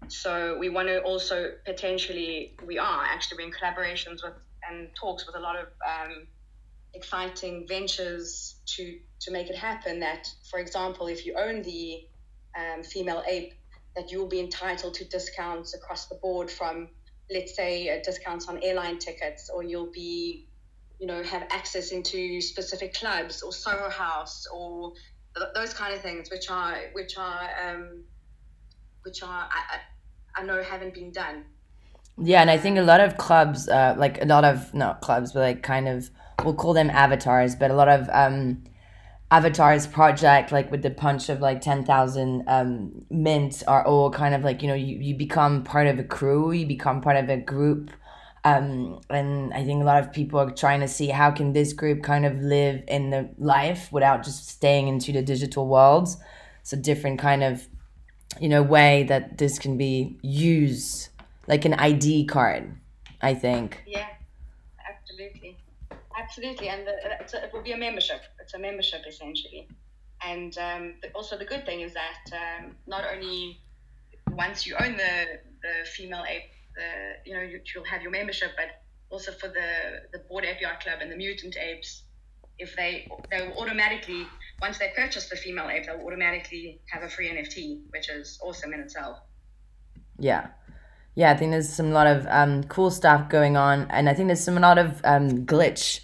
So we want to also potentially, we're in collaborations with and talks with a lot of exciting ventures to make it happen. That, for example, if you own the female ape, that you'll be entitled to discounts across the board from, let's say, discounts on airline tickets, or you'll be, have access into specific clubs or Soho House or those kind of things, which I know haven't been done. Yeah, and I think a lot of clubs, not clubs, but kind of, we'll call them avatars, but a lot of avatars project, with the punch of 10,000 mint, are all kind of you become part of a crew, you become part of a group, and I think a lot of people are trying to see how can this group kind of live in the life without just staying into the digital worlds. So different kind of way that this can be used like an ID card, I think. Yeah, absolutely, and it will be a membership. It's a membership essentially, and also the good thing is that not only once you own the female ape, you'll have your membership, but also for the Board API Club and the Mutant Apes, if they will automatically, once they purchase the female ape, they'll automatically have a free NFT, which is awesome in itself. Yeah. Yeah, I think there's some lot of cool stuff going on, and I think there's some lot of glitch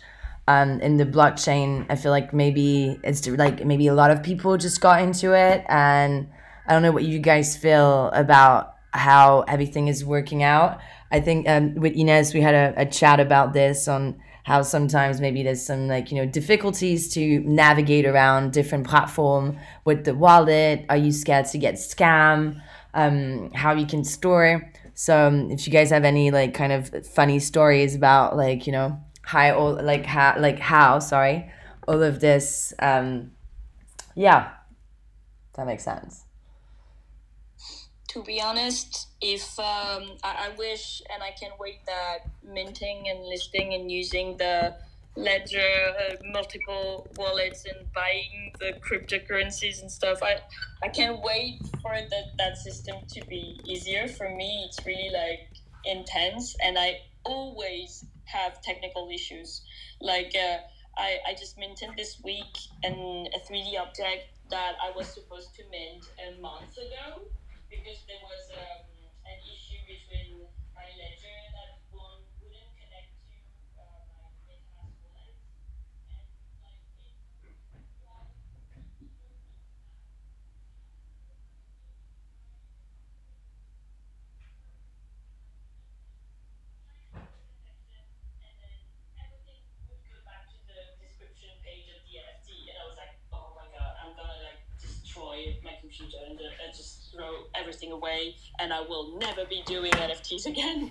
in the blockchain. I feel like maybe it's like maybe a lot of people just got into it, and I don't know what you guys feel about how everything is working out. I think with Ines we had a chat about this on how sometimes maybe there's some like, you know, difficulties to navigate around different platform with the wallet. Are you scared to get scammed? How you can store. So if you guys have any like kind of funny stories about like, you know, how all of this, yeah, that makes sense. To be honest, if I wish and I can wait that minting and listing and using the ledger, multiple wallets and buying the cryptocurrencies and stuff, I can't wait for that system to be easier. For me, it's really like intense, and I always have technical issues. Like I just minted this week a 3D object that I was supposed to mint a month ago, because there was an issue between my ledger that wouldn't connect to my MetaMask wallet, and like everything would go back to the description page of the NFT, and I was like, oh my god, I'm gonna like destroy my computer and just throw everything away, and I will never be doing NFTs again,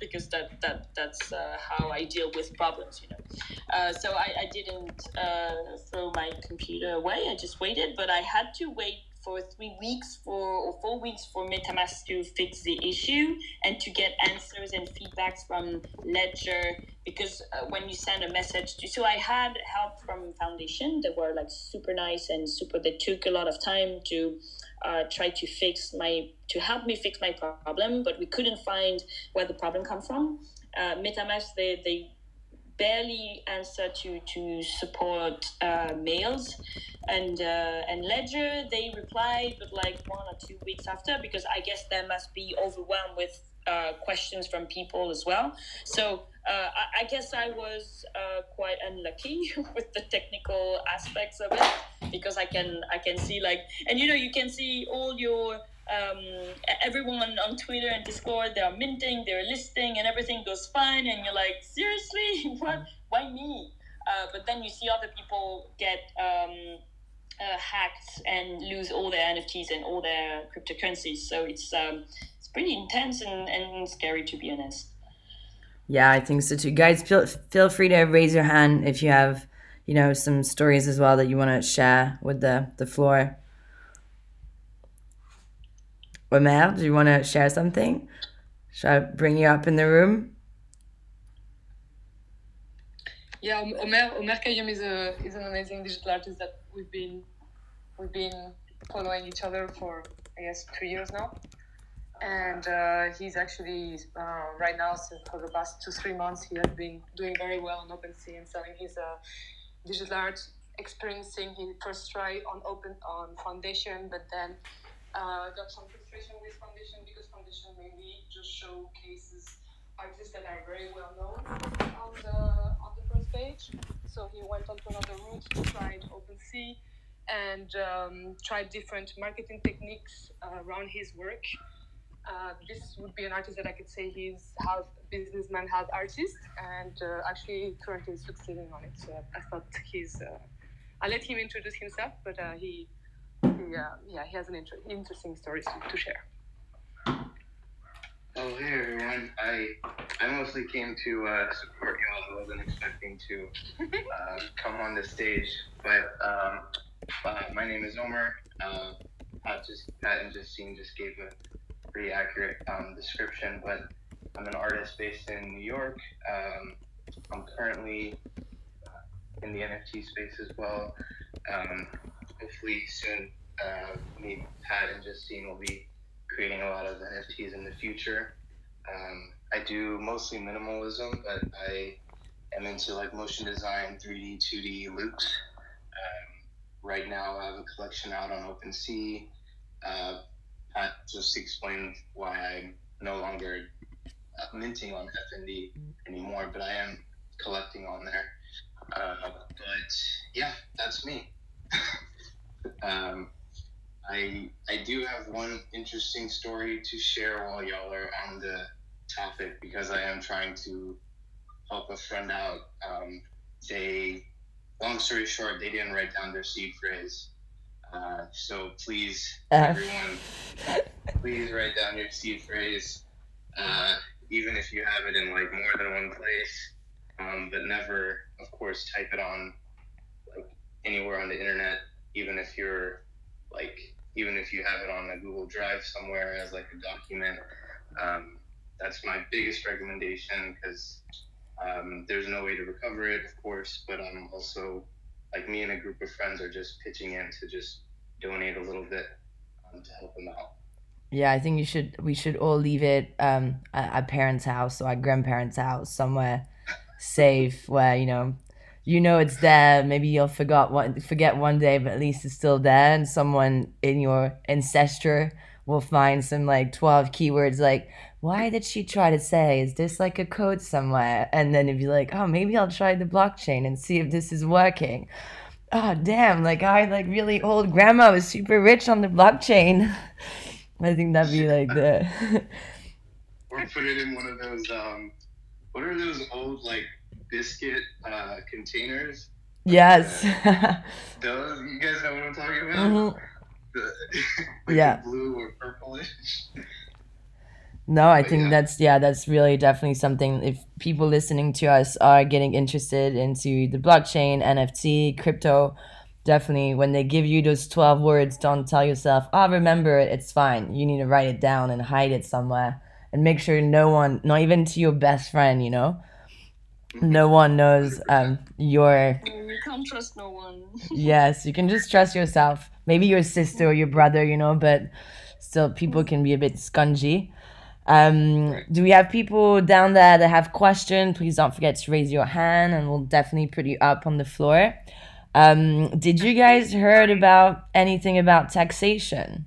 because that's how I deal with problems, you know. So I didn't throw my computer away. I just waited, but I had to wait for 3 weeks or 4 weeks for MetaMask to fix the issue and to get answers and feedbacks from Ledger, because when you send a message to, so I had help from Foundation. They were like super nice and they took a lot of time to try to help me fix my problem, but we couldn't find where the problem come from. MetaMask, they barely answer to support mails, and Ledger, they replied, but like 1 or 2 weeks after, because I guess they must be overwhelmed with questions from people as well. So I guess I was quite unlucky with the technical aspects of it, because I can see like, and you know, you can see all your everyone on Twitter and Discord, they're minting, they're listing, and everything goes fine, and you're like, seriously, what? Why me? But then you see other people get hacked and lose all their NFTs and all their cryptocurrencies. So it's pretty intense and scary, to be honest. Yeah, I think so too. Guys, feel free to raise your hand if you have, you know, some stories as well that you want to share with the floor. Omer, do you want to share something? Should I bring you up in the room? Yeah, Omer Qayyum is an amazing digital artist that we've been following each other for, I guess, 3 years now. And he's actually right now, so for the past 2-3 months, he has been doing very well on OpenSea and selling his digital art, experiencing his first try on Foundation, but then got some frustration with Foundation, because Foundation mainly just showcases artists that are very well known on the first page. So he went on to another route, tried OpenSea, and tried different marketing techniques around his work. This would be an artist that I could say he's half businessman, half artist, and actually currently succeeding on it. So I thought I'll let him introduce himself, but he has an interesting story to share. Oh, hey everyone. I mostly came to support y'all. I wasn't expecting to come on the stage, but my name is Omer. Pat and Justine just gave a pretty accurate description, but I'm an artist based in New York. I'm currently in the NFT space as well. Hopefully soon, me, Pat, and Justine will be creating a lot of NFTs in the future. I do mostly minimalism, but I am into like motion design, 3D, 2D loops. Right now, I have a collection out on OpenSea. Pat just explained why I'm no longer minting on FND anymore, but I am collecting on there. But yeah, that's me. I do have one interesting story to share while y'all are on the topic, because I am trying to help a friend out. Long story short, they didn't write down their seed phrase. So please, everyone, please write down your seed phrase, even if you have it in like more than one place, but never, of course, type it on like anywhere on the internet, even if you have it on a Google Drive somewhere as like a document. That's my biggest recommendation, because there's no way to recover it, of course, but I'm also, like, me and a group of friends are just pitching in to just donate a little bit to help them out. Yeah, I think we should all leave it at our parents' house or our grandparents' house, somewhere safe, where you know it's there. Maybe you'll forget one day, but at least it's still there, and someone in your ancestor will find some like 12 keywords like, why did she try to say, is this like a code somewhere? And then if you're like, oh, maybe I'll try the blockchain and see if this is working. Oh, damn, like our like really old grandma was super rich on the blockchain. I think that'd be like the... Or put it in one of those, what are those old like biscuit containers? Yes. Those, you guys know what I'm talking about? Mm-hmm. The blue or purplish. No, I think that's really definitely something. If people listening to us are getting interested into the blockchain, NFT, crypto, definitely when they give you those 12 words, don't tell yourself, oh, remember it, it's fine. You need to write it down and hide it somewhere, and make sure no one, not even to your best friend, no one knows your... You can't trust no one. Yes, you can just trust yourself. Maybe your sister or your brother, but still people can be a bit scungy. Do we have people down there that have questions? Please don't forget to raise your hand and we'll definitely put you up on the floor. Did you guys heard about anything about taxation?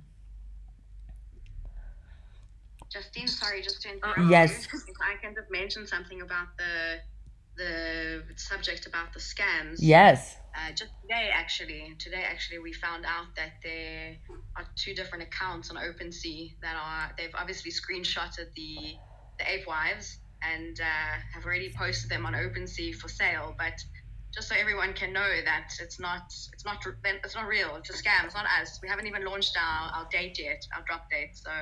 Justine, sorry, just to interrupt. Yes. If I can just mention something about the subject about the scams. Yes. Just today actually, we found out that there are 2 different accounts on OpenSea that they've obviously screenshotted the apewives and have already posted them on OpenSea for sale. But just so everyone can know that it's not real. It's a scam. It's not us. We haven't even launched our date yet, our drop date. So.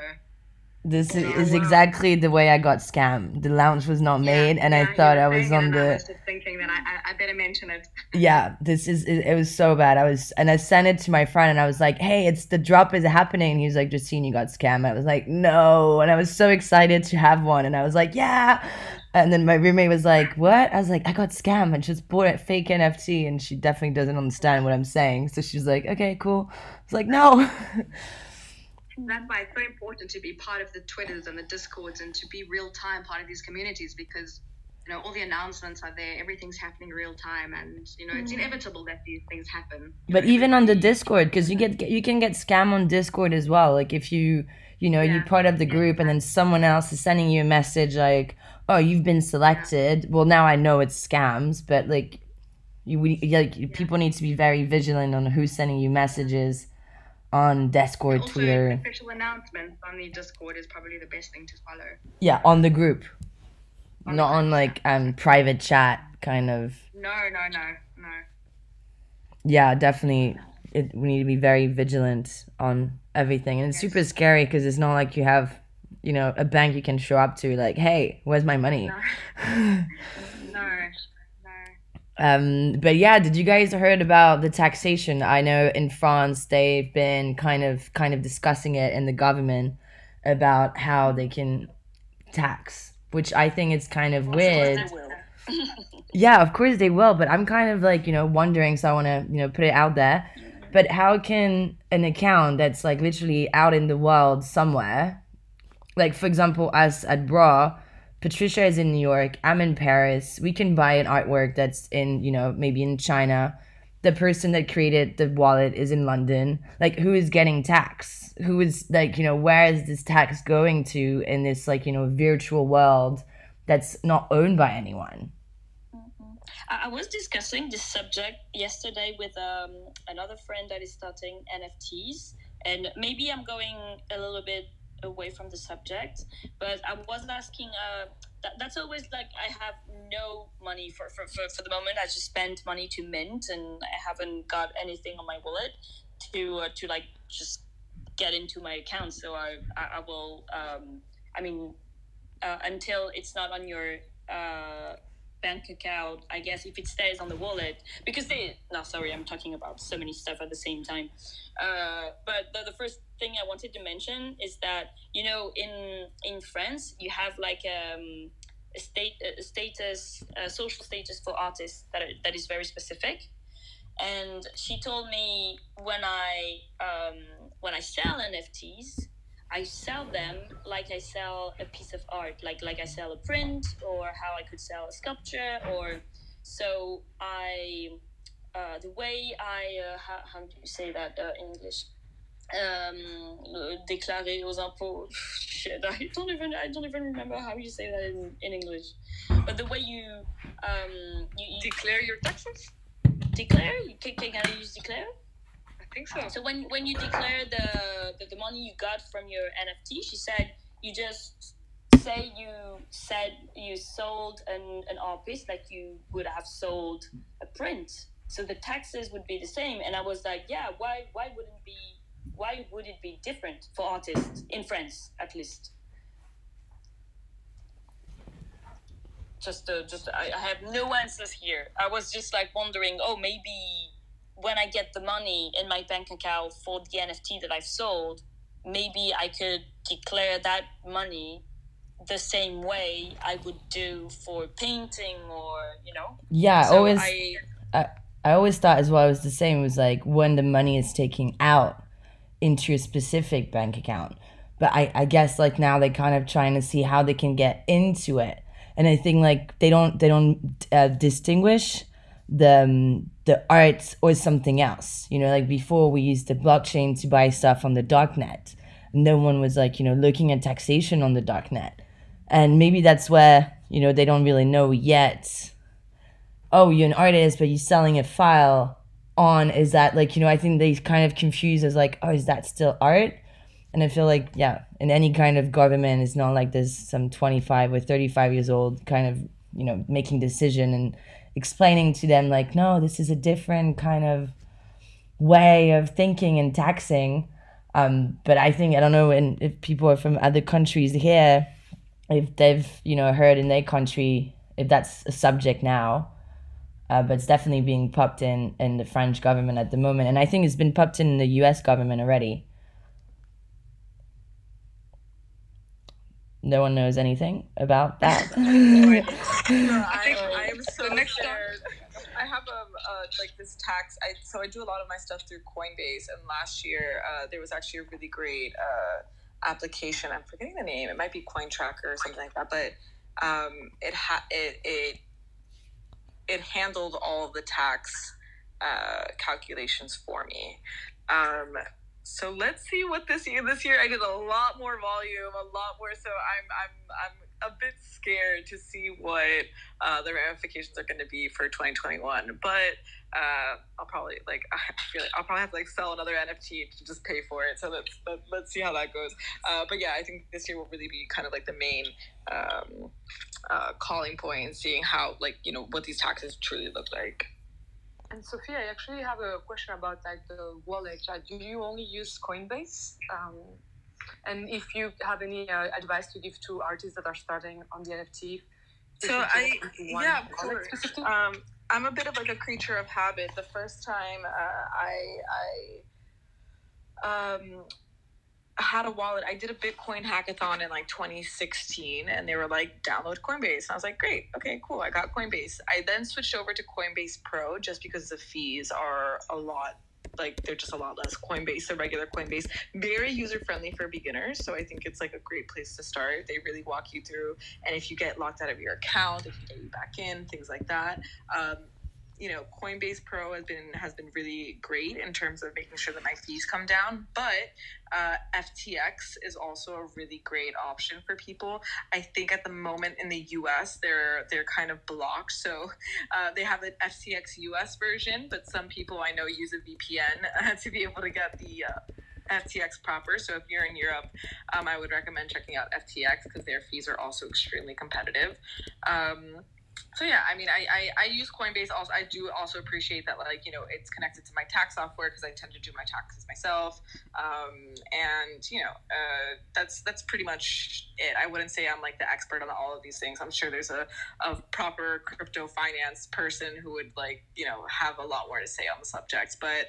This is exactly the way I got scammed. The launch was not made, and I thought I was on the... I was just thinking that I better mention it. Yeah, it was so bad. I sent it to my friend, and I was like, hey, the drop is happening. And he was like, Justine, you got scammed. I was like, no. And I was so excited to have one, and I was like, yeah. And then my roommate was like, what? I was like, I got scammed. I just bought a fake NFT, and she definitely doesn't understand what I'm saying. So she's like, okay, cool. I was like, no. That's why it's so important to be part of the Twitters and the Discords and to be real-time part of these communities, because all the announcements are there, everything's happening real time, and it's inevitable that these things happen. But even on the Discord, because you can get scam on Discord as well. Like if you're part of the group and then someone else is sending you a message like, oh, you've been selected. Well, now I know it's scams, but like people need to be very vigilant on who's sending you messages on Discord, also, Twitter. Official announcements on the Discord is probably the best thing to follow. Yeah, on the group. Not on like private chat kind of. No. Yeah, definitely. We need to be very vigilant on everything, and it's super scary because it's not like you have, a bank you can show up to like, hey, where's my money? No. But yeah, did you guys heard about the taxation? I know in France they've been kind of discussing it in the government about how they can tax, which I think is kind of weird. Yeah, of course they will, but I'm kind of like, wondering, so I want to, put it out there. But how can an account that's like literally out in the world somewhere like, for example, us at Braw, Patricia is in New York, I'm in Paris. We can buy an artwork that's in, you know, maybe in China. The person that created the wallet is in London. Like, who is getting tax? Who is, like, you know, where is this tax going to in this, like, you know, virtual world that's not owned by anyone? I was discussing this subject yesterday with another friend that is starting NFTs, and maybe I'm going a little bit away from the subject, but I was asking, that's always like, I have no money for the moment. I just spent money to mint, and I haven't got anything on my wallet to like just get into my account. So I will, until it's not on your bank account, I guess, if it stays on the wallet, because I'm talking about so many stuff at the same time. But the first thing I wanted to mention is that, you know, in France, you have like a social status for artists that is very specific. And she told me when I sell NFTs, I sell them like I sell a piece of art, like I sell a print, or how I could sell a sculpture, or so I the way I how do you say that in English? Déclarer aux impôts. Shit, I don't even remember how you say that in English. But the way you declare your taxes. Declare? Can I use declare? I think so. So when you declare the money you got from your NFT, she said you just say you sold an art piece like you would have sold a print. So the taxes would be the same. And I was like, yeah, why would it be different for artists in France, at least? I have no answers here. I was just like wondering, maybe when I get the money in my bank account for the NFT that I've sold, maybe I could declare that money the same way I would do for painting, or, you know? Yeah, so I always thought as well it was the same. It was like when the money is taken out into a specific bank account. But I guess like now they're kind of trying to see how they can get into it. And I think like they don't distinguish the art or something else. You know, like before we used the blockchain to buy stuff on the darknet. No one was like, you know, looking at taxation on the darknet. And maybe that's where, you know, they don't really know yet. Oh, you're an artist, but you're selling a file on, is that like, you know, I think they kind of confuse as like, oh, is that still art? And I feel like, yeah, in any kind of government, it's not like there's some 25 or 35 years old kind of, you know, making decision and explaining to them like, no, this is a different kind of way of thinking and taxing. But I think, I don't know, and if people are from other countries here, if they've, you know, heard in their country, if that's a subject now. But it's definitely being popped in the French government at the moment. And I think it's been popped in the US government already. No one knows anything about that. I am so scared. I have like this tax. I do a lot of my stuff through Coinbase, and last year there was actually a really great application. I'm forgetting the name. It might be Coin Tracker or something like that. But it handled all of the tax calculations for me. So let's see what this year I did a lot more volume, a lot more. So I'm a bit scared to see what the ramifications are going to be for 2021. But I'll probably have to like sell another NFT to just pay for it. So let's see how that goes. But yeah, I think this year will really be kind of like the main calling point, and seeing how, like, you know, what these taxes truly look like. And Sophia, I actually have a question about like the wallet. Do you only use Coinbase? And if you have any advice to give to artists that are starting on the NFT? So of course. I'm a bit of like a creature of habit. The first time I had a wallet, I did a Bitcoin hackathon in like 2016, and they were like, download Coinbase. And I was like, great, okay, cool, I got Coinbase. I then switched over to Coinbase Pro just because the fees are a lot like they're just a lot less Coinbase, the regular Coinbase. Very user friendly for beginners, so I think it's like a great place to start. They really walk you through, and if you get locked out of your account, they can get you back in, things like that. You know, Coinbase Pro has been really great in terms of making sure that my fees come down, but FTX is also a really great option for people. I think at the moment in the US, they're kind of blocked, so they have an FTX US version, but some people I know use a VPN to be able to get the FTX proper. So if you're in Europe, I would recommend checking out FTX because their fees are also extremely competitive. So yeah, I mean, I use Coinbase also. I do also appreciate that, like, you know, it's connected to my tax software because I tend to do my taxes myself. And you know, that's pretty much it. I wouldn't say I'm like the expert on all of these things. I'm sure there's a proper crypto finance person who would, like, you know, have a lot more to say on the subject. But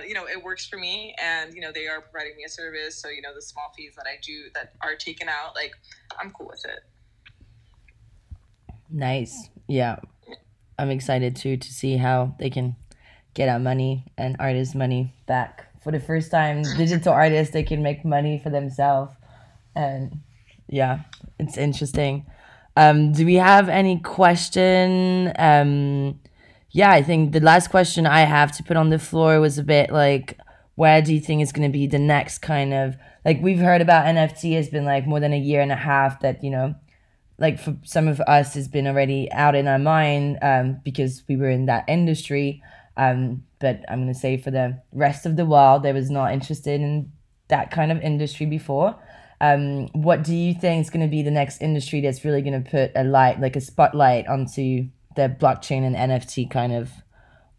you know, it works for me, and you know, they are providing me a service. So you know, the small fees that I do that are taken out, like, I'm cool with it. Nice. Yeah. I'm excited too to see how they can get our money and artists' money back. For the first time, digital artists, they can make money for themselves. And yeah, it's interesting. Do we have any question? Yeah, I think the last question I have to put on the floor was a bit like, where do you think is going to be the next kind of, like, we've heard about NFT has been like more than a year and a half that, you know, like for some of us has been already out in our mind because we were in that industry. But I'm going to say for the rest of the world, they was not interested in that kind of industry before. What do you think is going to be the next industry that's really going to put a light, like a spotlight onto the blockchain and NFT kind of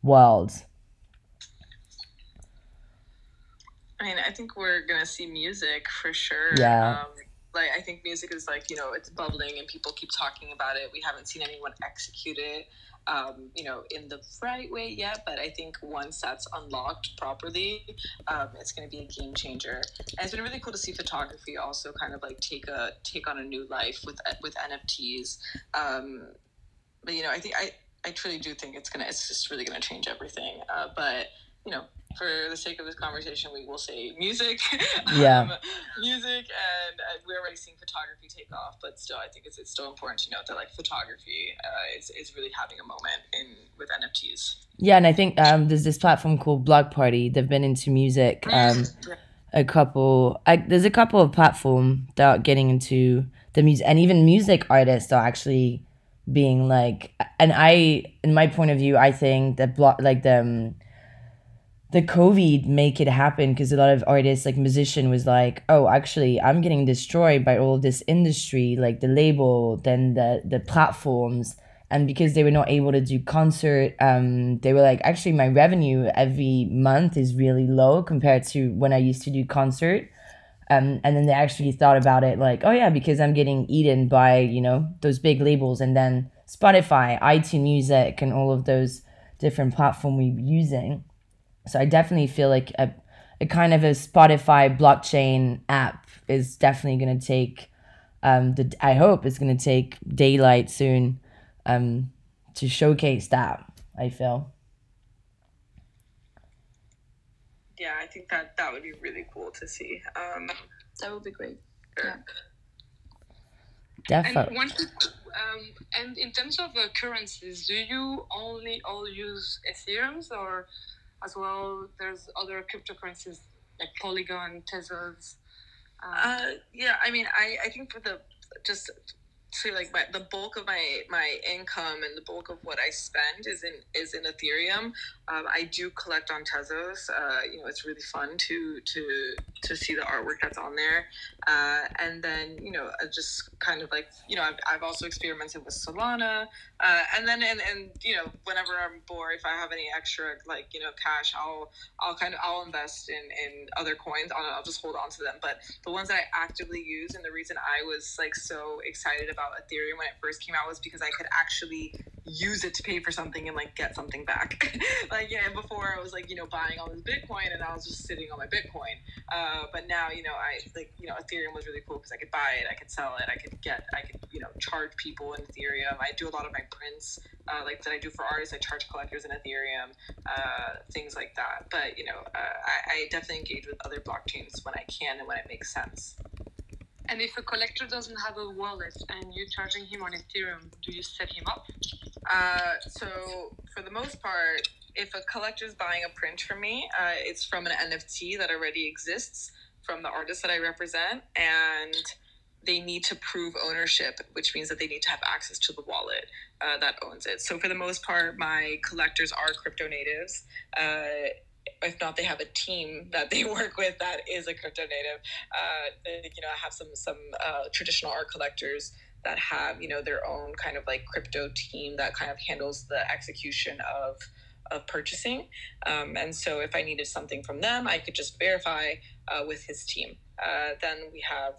world? I mean, I think we're going to see music for sure. Yeah. Like, I think music is like, you know, it's bubbling and people keep talking about it. We haven't seen anyone execute it, you know, in the right way yet. But I think once that's unlocked properly, it's going to be a game changer. And it's been really cool to see photography also kind of like take on a new life with NFTs. But you know, I think I truly do think it's just really gonna change everything. But you know, for the sake of this conversation, we will say music. Yeah. Music, and we're already seeing photography take off. But still, I think it's still important to note that like photography is really having a moment with NFTs. Yeah, and I think there's this platform called Block Party. They've been into music. There's a couple of platforms that are getting into the music, and even music artists are actually being like, and in my point of view, I think that the COVID make it happen because a lot of artists, like musician, was like, oh, actually, I'm getting destroyed by all of this industry, like the label, then the platforms. And because they were not able to do concert, they were like, actually, my revenue every month is really low compared to when I used to do concert. And then they actually thought about it like, oh yeah, because I'm getting eaten by, you know, those big labels, and then Spotify, iTunes Music, and all of those different platforms we're using. So I definitely feel like a kind of a Spotify blockchain app is definitely going to take, I hope it's going to take daylight soon to showcase that, I feel. Yeah, I think that would be really cool to see. That would be great. Yeah. Definitely. And in terms of currencies, do you only all use Ethereum, or as well there's other cryptocurrencies like Polygon, Tezos? Yeah, I mean, I think for the bulk of my income and the bulk of what I spend is in Ethereum. I do collect on Tezos. You know, it's really fun to see the artwork that's on there. And then, you know, just kind of like, you know, I've also experimented with Solana. And then you know, whenever I'm bored, if I have any extra, like, you know, cash, I'll invest in other coins. I'll just hold on to them. But the ones that I actively use, and the reason I was like so excited about Ethereum when it first came out was because I could actually use it to pay for something and like get something back. Like, yeah, before I was like, you know, buying all this Bitcoin and I was just sitting on my Bitcoin. But now, you know, Ethereum was really cool because I could buy it, I could sell it, I could, you know, charge people in Ethereum. I do a lot of my prints like that I do for artists. I charge collectors in Ethereum, things like that. But I definitely engage with other blockchains when I can and when it makes sense. And if a collector doesn't have a wallet and you're charging him on Ethereum, do you set him up? So for the most part, if a collector's buying a print from me, it's from an NFT that already exists from the artist that I represent, and they need to prove ownership, which means that they need to have access to the wallet that owns it. So for the most part, my collectors are crypto natives. If not, they have a team that they work with that is a crypto native. I have some traditional art collectors that have, their own kind of like crypto team that kind of handles the execution of purchasing. And so if I needed something from them, I could just verify with his team. Then we have,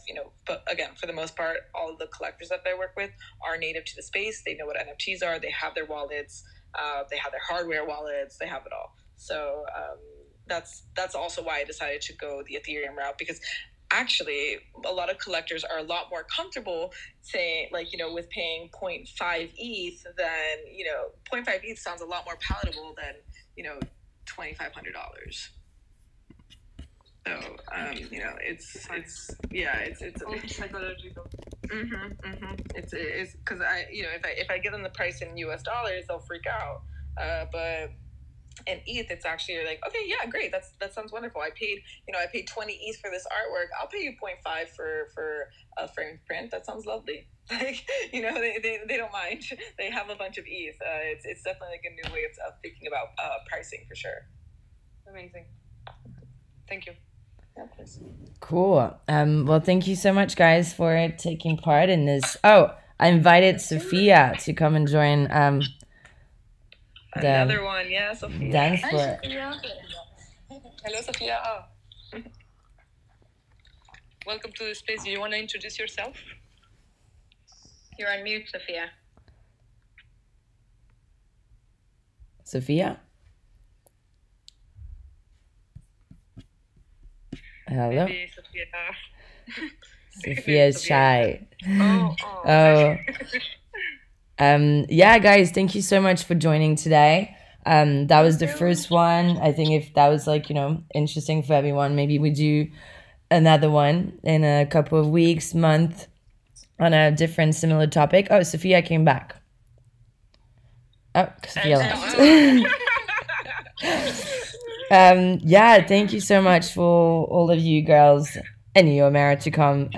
but again, for the most part, all of the collectors that I work with are native to the space. They know what NFTs are. They have their wallets. They have their hardware wallets. They have it all. So that's also why I decided to go the Ethereum route, because actually a lot of collectors are a lot more comfortable saying, with paying 0.5 ETH than, 0.5 ETH sounds a lot more palatable than, $2,500. So, it's psychological. It's because if I give them the price in US dollars, they'll freak out. But in ETH, it's actually like, okay, yeah, great. That sounds wonderful. I paid 20 ETH for this artwork. I'll pay you 0.5 for a framed print. That sounds lovely. They don't mind. They have a bunch of ETH. It's definitely like a new way of thinking about pricing for sure. Amazing. Thank you. Yeah, please. Cool. Well, thank you so much, guys, for taking part in this. Oh, I invited Sofia to come and join another one. Yeah, Sofia. Dance for Hi, Sofia. Hello, Sofia. Welcome to the space. Do you want to introduce yourself? You're on mute, Sofia. Sofia? Hello? Maybe Sofia. Sophia's shy. Oh. Yeah, guys, thank you so much for joining today. That was the first one. I think if that was interesting for everyone, maybe we do another one in a couple of weeks, month, on a different similar topic. Oh, Sofia came back. Oh, Sofia left. Yeah, thank you so much for all of you girls and you, Omer, to come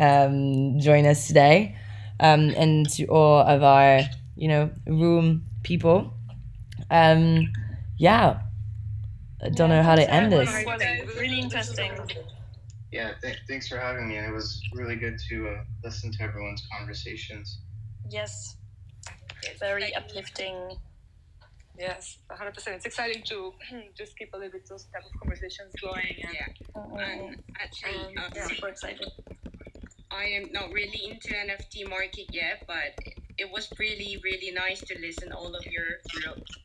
join us today, and to all of our room people. Yeah, I don't know how to end this. Really interesting. Yeah, thanks for having me. And it was really good to listen to everyone's conversations. Yes, very uplifting. Yes, 100%. It's exciting to just keep a little bit those type of conversations going. And, Actually, super excited. I am not really into NFT market yet, but it was really, really nice to listen all of your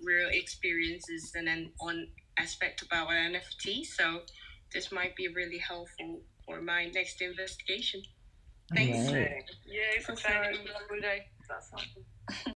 real experiences and then on aspect about NFT. So this might be really helpful for my next investigation. Thanks. Right. yeah, it's exciting. Have a good day. That's awesome.